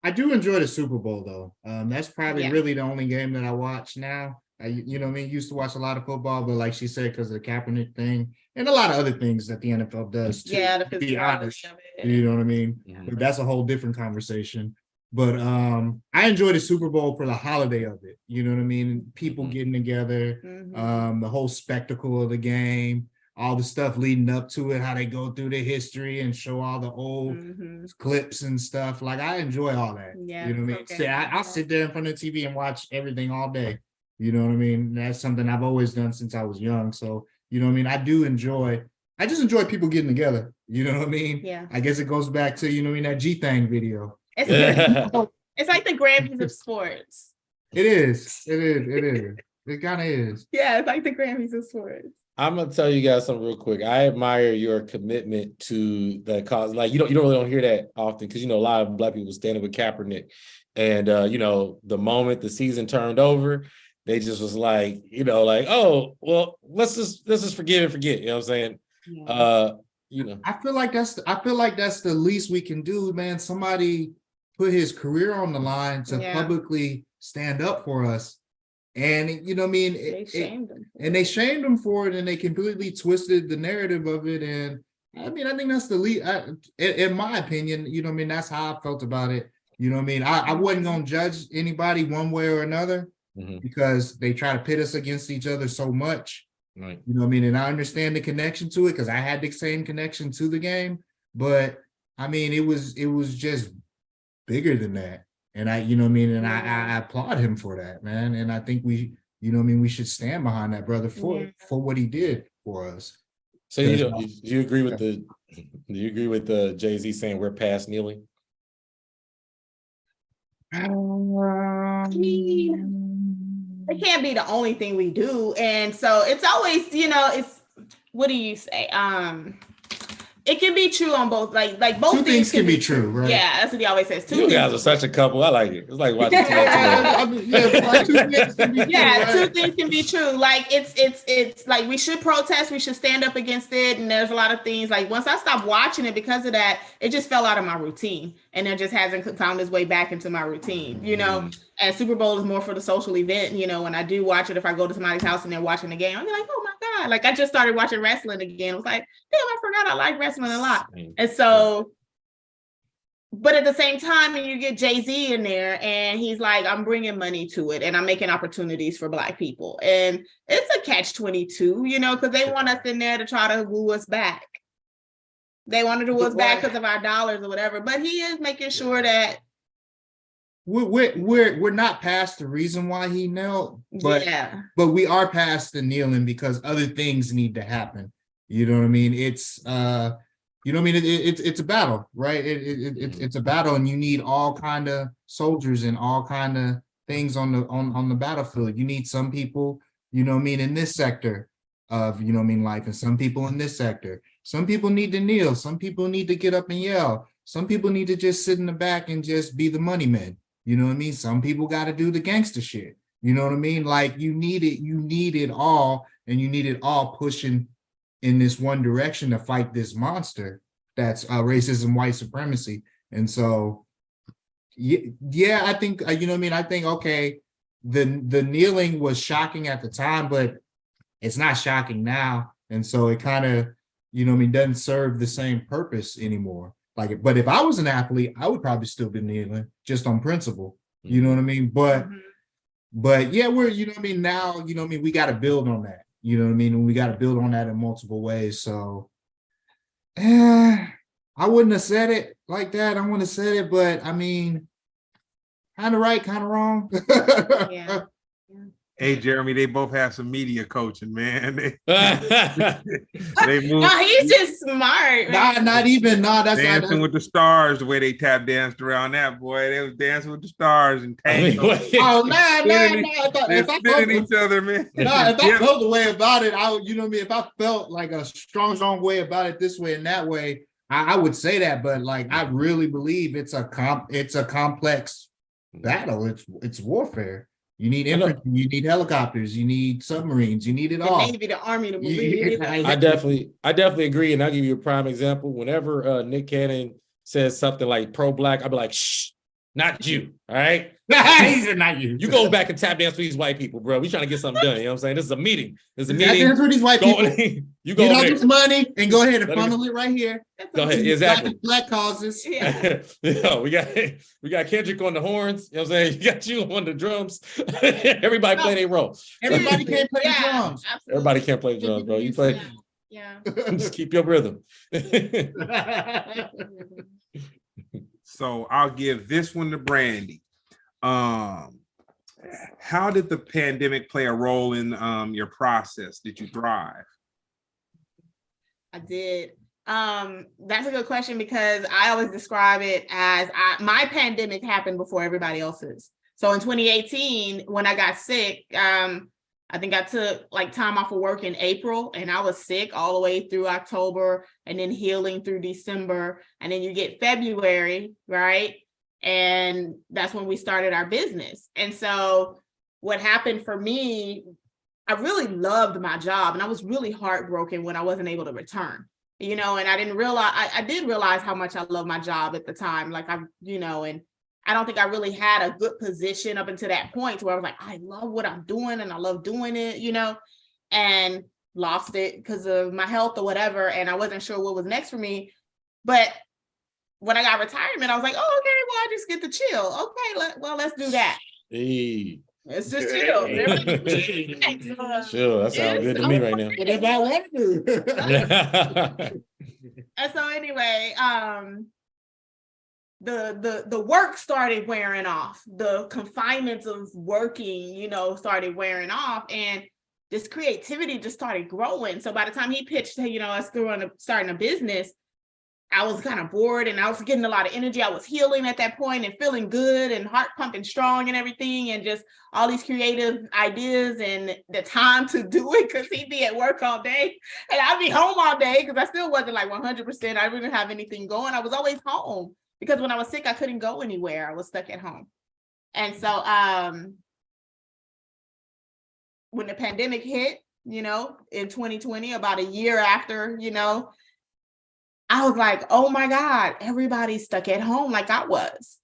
S4: I do enjoy the Super Bowl though. That's probably really the only game that I watch now. You know what I mean? Used to watch a lot of football, but like she said, because of the Kaepernick thing and a lot of other things that the NFL does too, to be honest. You know what I mean? But that's a whole different conversation. But I enjoy the Super Bowl for the holiday of it. You know what I mean? People getting together, the whole spectacle of the game, all the stuff leading up to it, how they go through the history and show all the old clips and stuff. Like I enjoy all that. Yeah, you know what I mean? Okay. I'll sit there in front of the TV and watch everything all day. You know what I mean? That's something I've always done since I was young. So, you know what I mean? I just enjoy people getting together. You know what I mean? Yeah. I guess it goes back to, you know what I mean, that G-Thang video.
S1: It's like the Grammys of sports.
S4: It is. It kind of is.
S1: Yeah, it's like the Grammys of sports.
S3: I'm gonna tell you guys something real quick. I admire your commitment to the cause. Like you don't hear that often because you know a lot of Black people standing with Kaepernick, and you know the moment the season turned over, they just was like, you know, like, oh well, let's just forgive and forget. You know what I'm saying? Yeah. You know,
S4: I feel like that's the least we can do, man. Somebody put his career on the line to publicly stand up for us. And you know what I mean? They shamed him for it, and they completely twisted the narrative of it. And I mean, I think that's the lead. In my opinion, you know what I mean? That's how I felt about it. You know what I mean? I wasn't gonna judge anybody one way or another because they try to pit us against each other so much.
S3: Right.
S4: You know what I mean? And I understand the connection to it because I had the same connection to the game. But I mean, it was just bigger than that. And I, you know what I mean? And I applaud him for that, man. And I think we, you know what I mean, we should stand behind that brother for what he did for us.
S3: So do you agree with the Jay-Z saying we're past kneeling?
S1: I mean, it can't be the only thing we do. And so it's always, you know, it's, what do you say? It can be true on both, like both
S4: two things can be true, right?
S1: Yeah, that's what he always says.
S3: You guys are such a couple. I like it. It's like watching
S1: two things can be true. Like it's like we should protest, we should stand up against it. And there's a lot of things like once I stopped watching it because of that, it just fell out of my routine. And it just hasn't found its way back into my routine, you know. And Super Bowl is more for the social event, you know. When I do watch it, if I go to somebody's house and they're watching the game, I'm like, oh my God. Like I just started watching wrestling again. I was like, damn, I forgot I like wrestling a lot. And so, but at the same time, you get Jay-Z in there and he's like, I'm bringing money to it and I'm making opportunities for Black people. And it's a catch-22, you know, because they want us in there to try to woo us back. They want to woo us back because of our dollars or whatever. But he is making sure that
S4: we're not past the reason why he knelt, but we are past the kneeling because other things need to happen. You know what I mean? It's you know what I mean? It's a battle, right? It's a battle, and you need all kind of soldiers and all kind of things on the battlefield. You need some people, you know what I mean, in this sector of, you know what I mean, life, and some people in this sector. Some people need to kneel. Some people need to get up and yell. Some people need to just sit in the back and just be the money men. You know what I mean? Some people got to do the gangster shit. You know what I mean? Like you need it all, and you need it all pushing in this one direction to fight this monster that's racism, white supremacy. And so, yeah, I think, you know what I mean? I think, okay, the kneeling was shocking at the time, but it's not shocking now. And so it kind of, you know what I mean, doesn't serve the same purpose anymore. Like, but if I was an athlete, I would probably still be kneeling just on principle. You know what I mean? But yeah, we're, you know what I mean, now, you know what I mean, we got to build on that. You know what I mean? And we got to build on that in multiple ways. So I wouldn't have said it like that. I wouldn't have said it, but I mean, kind of right, kind of wrong.
S1: Yeah.
S2: Hey, Jeremy, they both have some media coaching, man. They move.
S1: No, he's just smart.
S4: Not even. No, that's
S2: Dancing
S4: not,
S2: with the Stars, the way they tap danced around that, boy. They was dancing with the stars and tango.
S4: Oh man,
S2: They're spitting each other, man.
S4: No, if I felt the way about it, you know what I mean? If I felt like a strong way about it this way and that way, I would say that. But like, I really believe it's a complex battle. It's warfare. You need infantry, you need helicopters, you need submarines, you need it all.
S1: The Navy, the Army, to believe.
S3: I definitely agree, and I'll give you a prime example. Whenever Nick Cannon says something like pro-Black, I'll be like, shh, not you, all right?
S4: He said, not you.
S3: You go back and tap dance for these white people, bro. We trying to get something done. You know what I'm saying? This is a meeting. This is a meeting.
S4: Dance for these white people.
S3: You go over
S4: this money and go ahead and funnel it right here.
S3: Go ahead, exactly.
S4: Black causes.
S3: Yeah. We got Kendrick on the horns. You know what I'm saying? You got you on the drums. Everybody play their role.
S4: Everybody can't play the drums.
S1: Absolutely.
S3: Everybody can't play drums, bro. You play.
S1: Yeah.
S3: Just keep your rhythm.
S2: So I'll give this one to Brandy. How did the pandemic play a role in your process? Did you thrive?
S1: I did. That's a good question because I always describe it as my pandemic happened before everybody else's. So in 2018, when I got sick, I think I took like time off of work in April, and I was sick all the way through October and then healing through December. And then you get February, right? And that's when we started our business. And so what happened for me, I really loved my job, and I was really heartbroken when I wasn't able to return, you know, and I didn't realize, I did realize how much I loved my job at the time. Like and I don't think I really had a good position up until that point where I was like, I love what I'm doing and I love doing it, you know, and lost it because of my health or whatever. And I wasn't sure what was next for me. But when I got retirement, I was like, oh, okay, well, I just get to chill. Okay, let's do that.
S3: Hey.
S1: It's just chill.
S3: Sure, that sounds good to me right now.
S4: Whatever I want to do.
S1: And so anyway, the work started wearing off. The confinements of working, you know, started wearing off, and this creativity just started growing. So by the time he pitched, you know, us starting a business, I was kind of bored and I was getting a lot of energy. I was healing at that point and feeling good and heart pumping strong and everything, and just all these creative ideas and the time to do it, because he'd be at work all day and I'd be home all day because I still wasn't like 100%. I didn't have anything going. I was always home because when I was sick, I couldn't go anywhere. I was stuck at home. And so when the pandemic hit, you know, in 2020, about a year after, you know, I was like, oh my God, everybody's stuck at home like I was,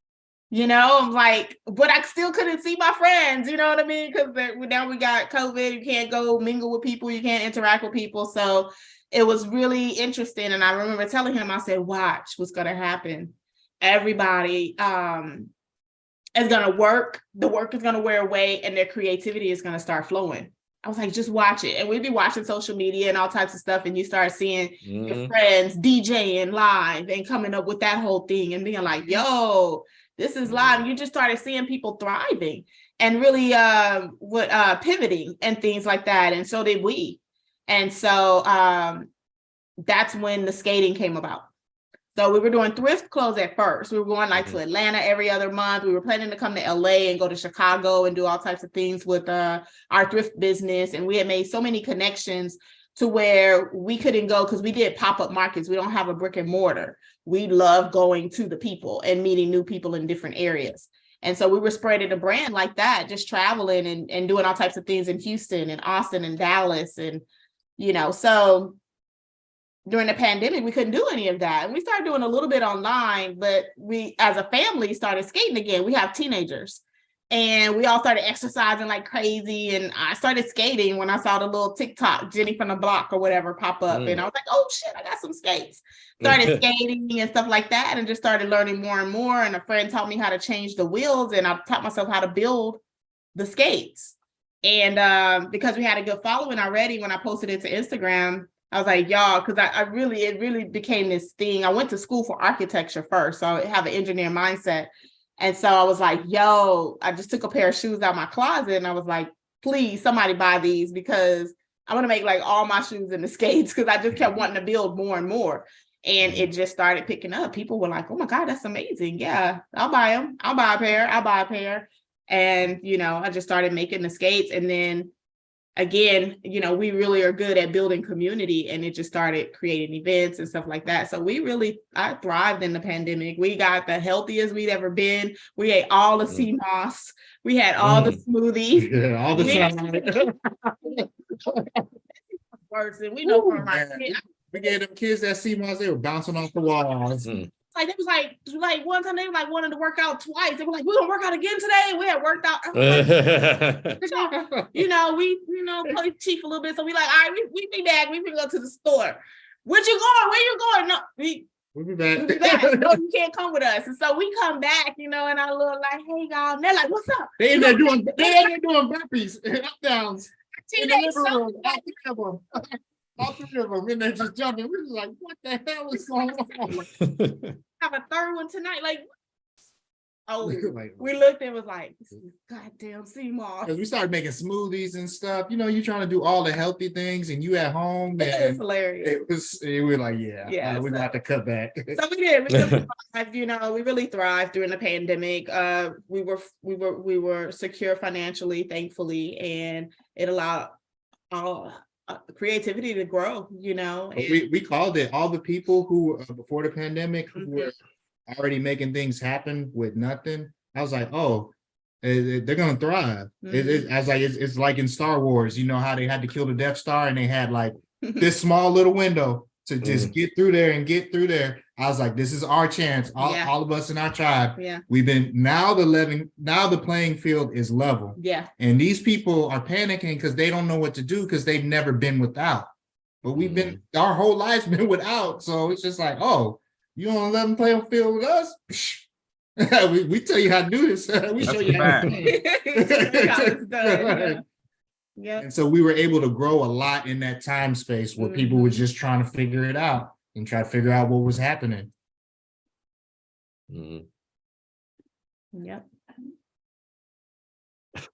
S1: you know. I'm like, but I still couldn't see my friends, you know what I mean? Because now we got COVID, you can't go mingle with people, you can't interact with people. So it was really interesting. And I remember telling him, I said, watch what's going to happen. Everybody is going to work. The work is going to wear away and their creativity is going to start flowing. I was like, just watch it. And we'd be watching social media and all types of stuff. And you start seeing your friends DJing live and coming up with that whole thing and being like, yo, this is live. And you just started seeing people thriving and really pivoting and things like that. And so did we. And so that's when the skating came about. So we were doing thrift clothes at first. We were going like to Atlanta every other month. We were planning to come to LA and go to Chicago and do all types of things with our thrift business. And we had made so many connections to where we couldn't go because we did pop-up markets. We don't have a brick and mortar. We love going to the people and meeting new people in different areas. And so we were spreading the brand like that, just traveling and doing all types of things in Houston and Austin and Dallas. And, you know, so during the pandemic, we couldn't do any of that. And we started doing a little bit online, but we, as a family, started skating again. We have teenagers and we all started exercising like crazy. And I started skating when I saw the little TikTok, Jenny from the Block or whatever, pop up. And I was like, oh shit, I got some skates. Started skating and stuff like that and just started learning more and more. And a friend taught me how to change the wheels and I taught myself how to build the skates. And because we had a good following already, when I posted it to Instagram, I was like, y'all, because it really became this thing. I went to school for architecture first, so I have an engineer mindset. And so I was like, yo, I just took a pair of shoes out of my closet and I was like, please, somebody buy these because I want to make like all my shoes in the skates because I just kept wanting to build more and more. And it just started picking up. People were like, oh my God, that's amazing. Yeah, I'll buy them. I'll buy a pair. And, you know, I just started making the skates. And then again, you know, we really are good at building community and it just started creating events and stuff like that. So I thrived in the pandemic. We got the healthiest we'd ever been. We ate all the sea moss. We had all the smoothies.
S4: Yeah, all the
S1: Worse than we know from
S4: we gave them kids that sea moss, they were bouncing off the walls.
S1: Like it was like one time they were like wanted to work out twice. They were like, we're gonna work out again today. We had worked out. You know, we play chief a little bit. So we like, all right, we be back. We can go to the store. Where you going? Where you going? No,
S4: we'll be back.
S1: No, you can't come with us. And so we come back, you know, and I look like, hey y'all. And they're like, what's up?
S4: They in there doing burpees and up downs. In the living room, all three of them, and they're just jumping. We was like, what the hell is going on?
S1: Have a third one tonight. Like, oh, we looked and was like, this is goddamn sea moss.
S4: Because we started making smoothies and stuff. You know, you're trying to do all the healthy things and you at home.
S1: It was hilarious.
S4: We were like, we're going to have to cut back.
S1: So we did. We thrived, you know, we really thrived during the pandemic. We were secure financially, thankfully, and it allowed creativity to grow, you know.
S4: We called it all the people who before the pandemic who were already making things happen with nothing. I was like, oh, they're gonna thrive. It's like in Star Wars, you know how they had to kill the Death Star and they had like this small little window to just get through there. I was like, this is our chance. All of us in our tribe.
S1: Yeah.
S4: We've been now the playing field is level.
S1: Yeah.
S4: And these people are panicking because they don't know what to do because they've never been without. But we've been our whole lives been without. So it's just like, oh, you want to let them play on field with us? we tell you how to do this. We show you how to do it.
S1: Yeah. Yeah.
S4: And so we were able to grow a lot in that time space where people were just trying to figure it out and try to figure out what was happening.
S3: Mhm.
S1: Yep.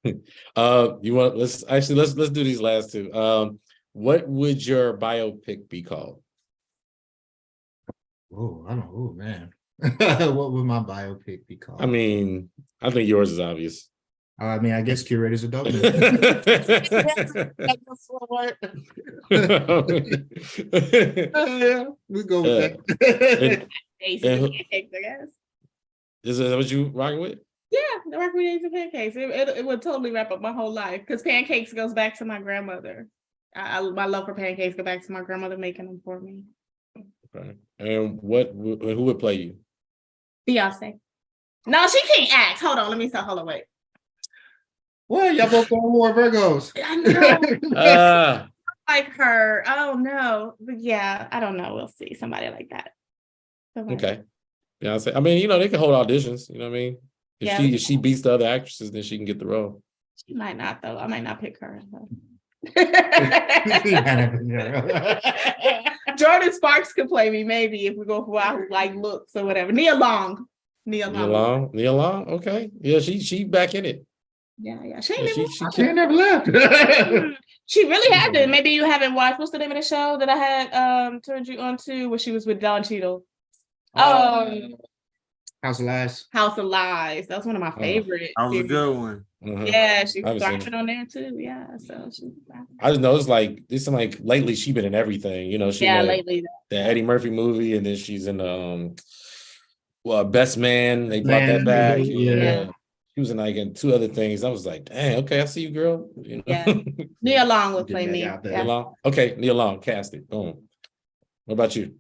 S3: You want let's do these last two. What would your biopic be called?
S4: Oh, I don't know. Oh man. What would my biopic be called?
S3: I mean, I think yours is obvious.
S4: I mean, I guess Curators of Dopeness. We go with that.
S1: Daisies and Pancakes, I guess.
S3: Is that what you rocking with?
S1: Yeah, the rock with Daisies and Pancakes. It would totally wrap up my whole life because Pancakes goes back to my grandmother. My love for pancakes go back to my grandmother making them for me.
S3: Okay. And who would play you?
S1: Beyonce. No, she can't act. Hold on, let me stop. Hold on, wait.
S4: Well, y'all both got more Virgos.
S1: I know. Like her. Oh no. But yeah, I don't know. We'll see. Somebody like that.
S3: Okay. Beyonce. I mean, they can hold auditions, you know what I mean? If she beats the other actresses, then she can get the role.
S1: She might not though. I might not pick her. Jordan Sparks could play me maybe if we go for like looks or whatever. Nia Long.
S3: Okay. Yeah, she back in it.
S1: Yeah.
S3: She
S4: never left.
S1: She really had to. Maybe you haven't watched. What's the name of the show that I had turned you on to where she was with Don Cheadle?
S4: House of Lies.
S1: House of Lies. That was one of my favorites.
S2: That was a good one.
S1: Yeah, she was thriving on there too. Yeah, so she.
S3: I just know it's like lately she's been in everything. She
S1: lately
S3: the Eddie Murphy movie, and then she's in Best Man. They brought that back.
S1: Yeah.
S3: She was in two other things. I was like, dang, okay, I see you, girl.
S1: Yeah. Nia Long would play me.
S3: Nia Long. Okay, Nia Long, cast it. Boom. What about you?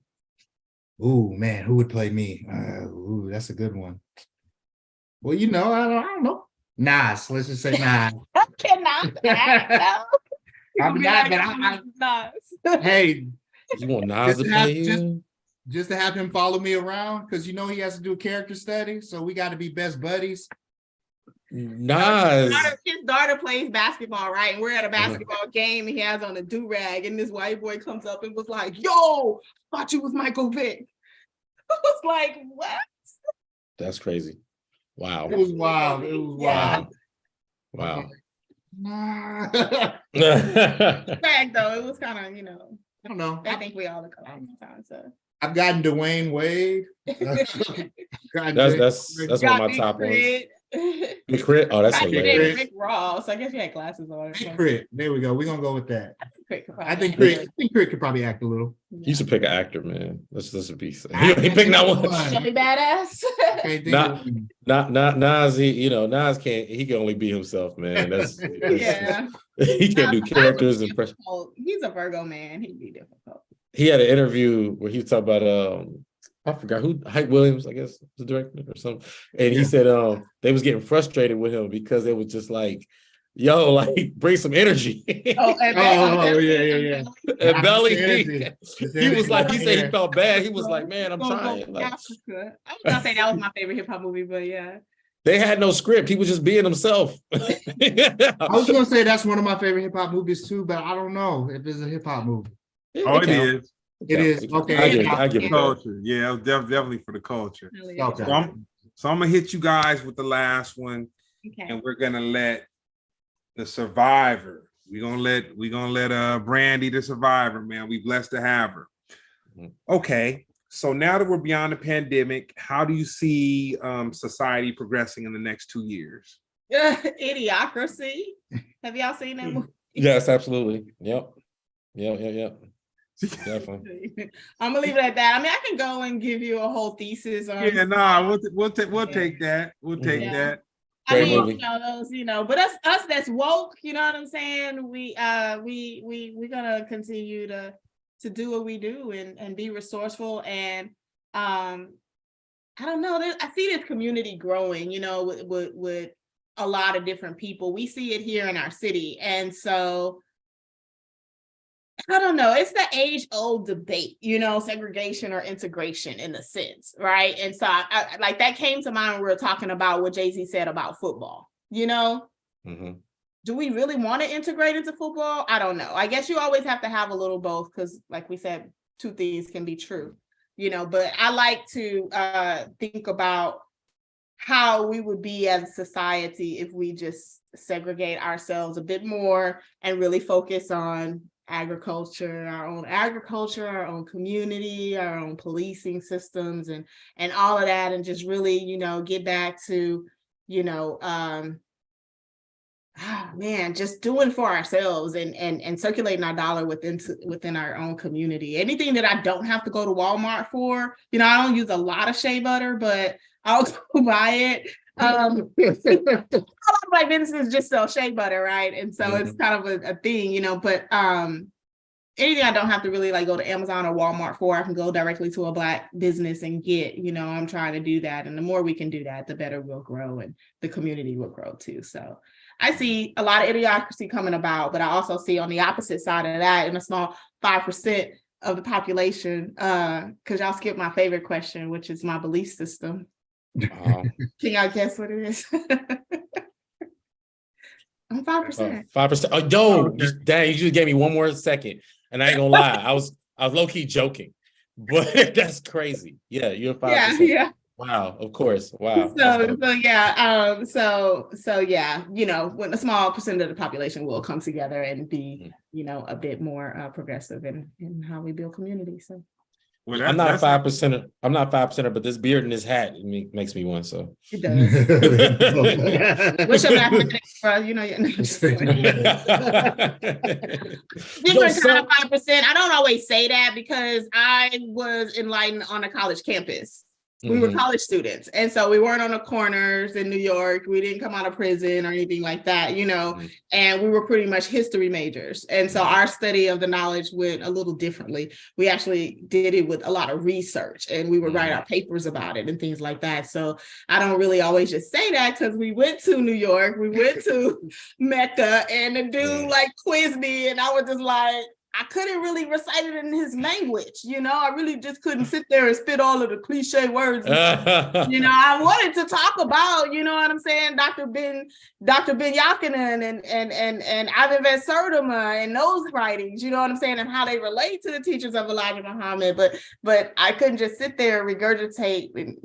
S4: Ooh, man, who would play me? Ooh, that's a good one. Well, I don't know. Nas. Let's just say Nas.
S1: I cannot.
S4: I'm not, but hey,
S3: you want Nas to play you?
S4: Just to have him follow me around, because he has to do a character study, so we got to be best buddies.
S3: Nas.
S1: His daughter plays basketball, right? And we're at a basketball game, and he has on a do-rag, and this white boy comes up and was like, "Yo, thought you was Michael Vick." I was like, "What?"
S3: That's crazy. Wow.
S4: It was wild.
S3: Wow.
S1: Drag though, it was kind of,
S4: I don't know.
S1: I think we all look alike sometimes. So
S4: I've gotten Dwayne Wade.
S3: That's one of my top ones. Big Crit? Oh, that's hilarious.
S1: Rick Ross. I guess you had glasses on.
S4: Crit. There we go. We're gonna go with that. I think Crit could probably act a little.
S3: You should pick an actor, man. That's a piece. He picked that one.
S1: Shelly Badass.
S3: Not Nas. Nas can't. He can only be himself, man. That's
S1: yeah.
S3: He can't do characters and pressure.
S1: He's a Virgo man. He'd be difficult.
S3: He had an interview where he was talking about I forgot who, Hype Williams, I guess, the director or something. And he said they was getting frustrated with him because it was just like, yo, like bring some energy.
S4: Yeah.
S3: And Belly, he was like, he said he felt bad. He was like, man, I'm trying. Like,
S1: I was gonna say that was my favorite hip hop movie, but yeah.
S3: They had no script. He was just being himself.
S4: I was gonna say that's one of my favorite hip hop movies too, but I don't know if it's a hip hop movie.
S2: It is.
S4: It is. Okay.
S3: I give it
S2: culture. Yeah, definitely for the culture.
S4: Okay.
S2: So I'm gonna hit you guys with the last one, and we're gonna let the survivor. We're gonna let Brandy, the survivor, man. We blessed to have her. Okay. So now that we're beyond the pandemic, how do you see society progressing in the next 2 years?
S1: Idiocracy. Have y'all seen that movie?
S3: Yes, absolutely. Yep. Definitely.
S1: I'm gonna leave it at that. I mean, I can go and give you a whole thesis on.
S2: Yeah, we'll take that. We'll take that.
S1: I mean, those, but us that's woke. You know what I'm saying? We're gonna continue to do what we do and be resourceful and I don't know. I see this community growing. With a lot of different people. We see it here in our city, and so I don't know. It's the age-old debate, segregation or integration in a sense, right? And so I like that came to mind when we were talking about what Jay-Z said about football,
S3: Mm-hmm.
S1: Do we really want to integrate into football? I don't know. I guess you always have to have a little both because, like we said, two things can be true, but I like to think about how we would be as a society if we just segregate ourselves a bit more and really focus on agriculture, our own community, our own policing systems and all of that, and just really, get back to, just doing for ourselves and circulating our dollar within our own community. Anything that I don't have to go to Walmart for, I don't use a lot of shea butter, but I'll go buy it. A lot of my businesses just sell shea butter, right? And so it's kind of a thing, but anything I don't have to really like go to Amazon or Walmart for, I can go directly to a Black business and get, I'm trying to do that. And the more we can do that, the better we'll grow and the community will grow too. So I see a lot of idiocracy coming about, but I also see on the opposite side of that in a small 5% of the population, because y'all skipped my favorite question, which is my belief system. Can y'all guess what it is? I'm 5%.
S3: 5%. Oh, yo, dang, you just gave me one more second. And I ain't gonna lie, I was low-key joking, but that's crazy. Yeah, you're 5%.
S1: Yeah.
S3: Wow, of course. Wow.
S1: So yeah, when a small percent of the population will come together and be, a bit more progressive in how we build community. So
S3: well, I'm not 5%. I'm not 5%, but this beard and this hat makes me one. So
S1: it does. Wish I'm mathematics, bro. Different kind of 5%. I don't always say that because I was enlightened on a college campus. We were college students. And so we weren't on the corners in New York. We didn't come out of prison or anything like that, and we were pretty much history majors. And so our study of the knowledge went a little differently. We actually did it with a lot of research and we would write our papers about it and things like that. So I don't really always just say that because we went to New York, we went to Mecca, and the dude like quizzed me and I was just like, I couldn't really recite it in his language, I really just couldn't sit there and spit all of the cliche words. I wanted to talk about, what I'm saying, Dr. Ben Yakinen and Ivan Van Sertima and those writings, what I'm saying, and how they relate to the teachers of Elijah Muhammad. But I couldn't just sit there and regurgitate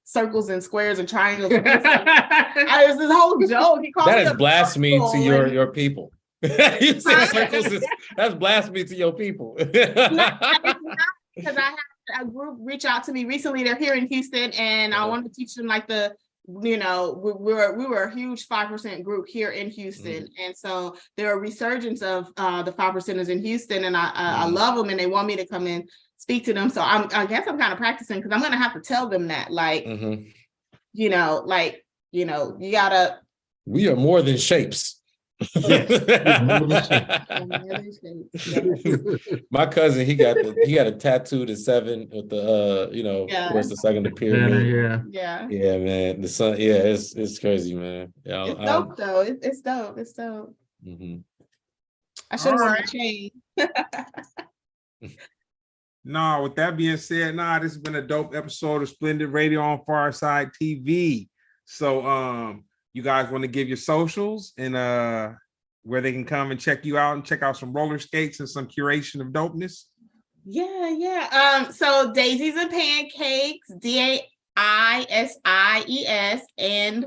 S1: circles and squares and triangles. It was this whole joke. He called
S3: that is blasphemy to your people. You said circles that's blasphemy to your people.
S1: Because I had a group reach out to me recently. They're here in Houston, and I wanted to teach them like we were a huge 5% group here in Houston, and so there are a resurgence of the 5%ers in Houston, and I love them, and they want me to come in speak to them. So I guess I'm kind of practicing because I'm gonna have to tell them that, you gotta.
S3: We are more than shapes. My cousin, he got a tattoo to 7 with the of course the second the pyramid. Yeah, man. The sun, it's crazy, man.
S1: It's dope though. It's dope. I should have worn a chain.
S2: No, with that being said, this has been a dope episode of Splendid Radio on Pharcyde TV. So you guys want to give your socials and where they can come and check you out and check out some roller skates and some curation of dopeness?
S1: Yeah. So Daisies and Pancakes, DAISIES and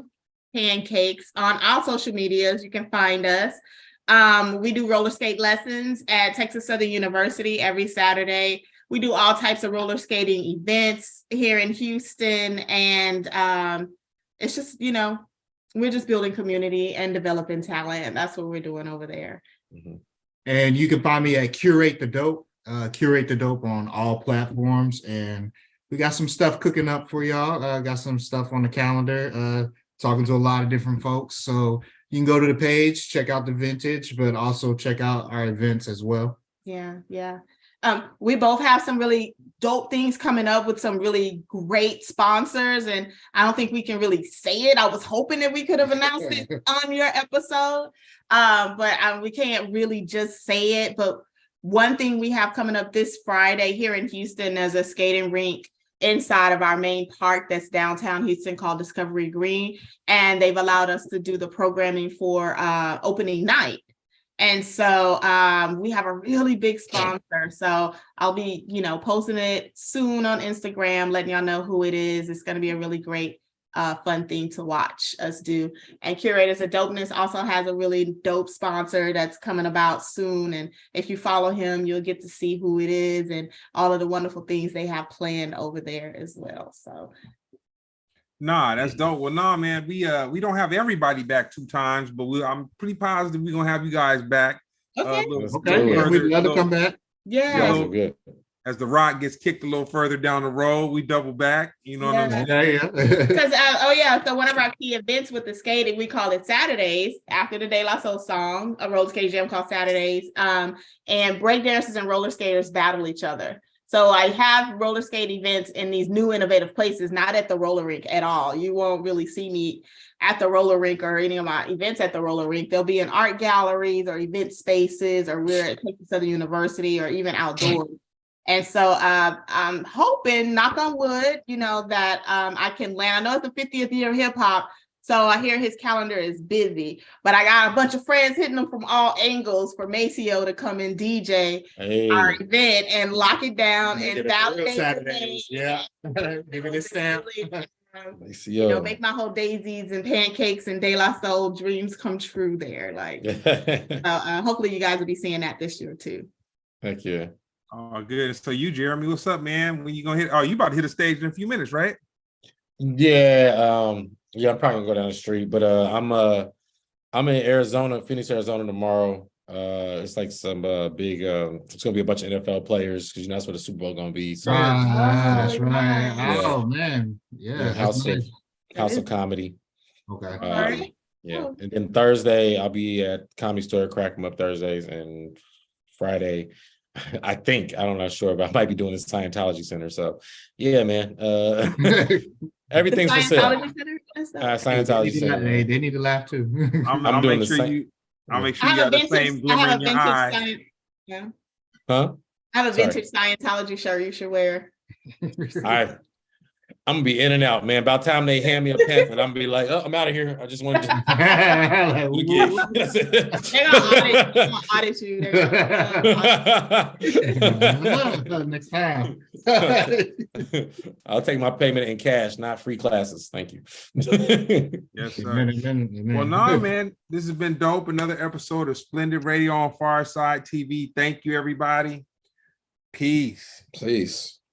S1: Pancakes on all social medias. You can find us. We do roller skate lessons at Texas Southern University every Saturday. We do all types of roller skating events here in Houston, and it's just, we're just building community and developing talent, and that's what we're doing over there.
S4: And you can find me at Curate the Dope on all platforms, and we got some stuff cooking up for y'all. Got some stuff on the calendar, talking to a lot of different folks. So you can go to the page, check out the vintage, but also check out our events as well.
S1: Yeah. We both have some really dope things coming up with some really great sponsors, and I don't think we can really say it. I was hoping that we could have announced it on your episode, but we can't really just say it. But one thing we have coming up this Friday here in Houston, there's a skating rink inside of our main park that's downtown Houston called Discovery Green. And they've allowed us to do the programming for opening night. And so we have a really big sponsor. So I'll be, posting it soon on Instagram, letting y'all know who it is. It's going to be a really great, fun thing to watch us do. And Curators of Dopeness also has a really dope sponsor that's coming about soon. And if you follow him, you'll get to see who it is and all of the wonderful things they have planned over there as well. So.
S2: Nah, that's dope. Well, nah, man, we don't have everybody back 2 times, but I'm pretty positive we're gonna have you guys back.
S1: Okay.
S4: We'd love to come back.
S1: Yeah.
S3: Good.
S2: As the rock gets kicked a little further down the road, we double back. You know what I'm saying?
S4: Yeah.
S1: Because so one of our key events with the skating, we call it Saturdays after the De La Soul song, a roller skate jam called Saturdays. And breakdancers and roller skaters battle each other. So I have roller skate events in these new innovative places, not at the roller rink at all. You won't really see me at the roller rink or any of my events at the roller rink. They'll be in art galleries or event spaces, or we're at Texas Southern University, or even outdoors. And so I'm hoping, knock on wood, that I can land. I know it's the 50th year of hip hop, so I hear his calendar is busy, but I got a bunch of friends hitting him from all angles for Maceo to come and DJ our event and lock it down and validate
S4: Saturdays. Yeah. Give it a stamp.
S1: Make my whole Daisies and Pancakes and De La Soul dreams come true there. Hopefully you guys will be seeing that this year too.
S3: Thank you.
S2: Oh, good. So you, Jeremy, what's up, man? When you gonna hit? Oh, you about to hit a stage in a few minutes, right?
S3: Yeah. I'm probably gonna go down the street, but I'm in Arizona, Phoenix, Arizona tomorrow. It's like some big. It's gonna be a bunch of NFL players because that's what the Super Bowl gonna be. So
S4: that's right.
S3: Yeah.
S4: Oh man, yeah.
S3: House of Comedy.
S4: Okay.
S3: Yeah, and then Thursday I'll be at Comedy Store, Crack 'em Up Thursdays, and Friday. I'm not sure, but I might be doing this Scientology Center. So yeah, man. Everything's for sale. Scientology Center.
S4: They need to laugh too.
S2: I'll make sure you got the same glimmer in your eye.
S3: Huh?
S1: I have a vintage Scientology shirt you should wear.
S3: I'm gonna be in and out, man. By the time they hand me a pamphlet, I'm gonna be like, "Oh, I'm out of here. I just wanted to."
S1: They're gonna audit you.
S4: Next time.
S3: I'll take my payment in cash, not free classes. Thank you.
S2: Yes, sir. Amen. Well, nah, man, this has been dope. Another episode of Splendid Radio on Pharcyde TV. Thank you, everybody. Peace.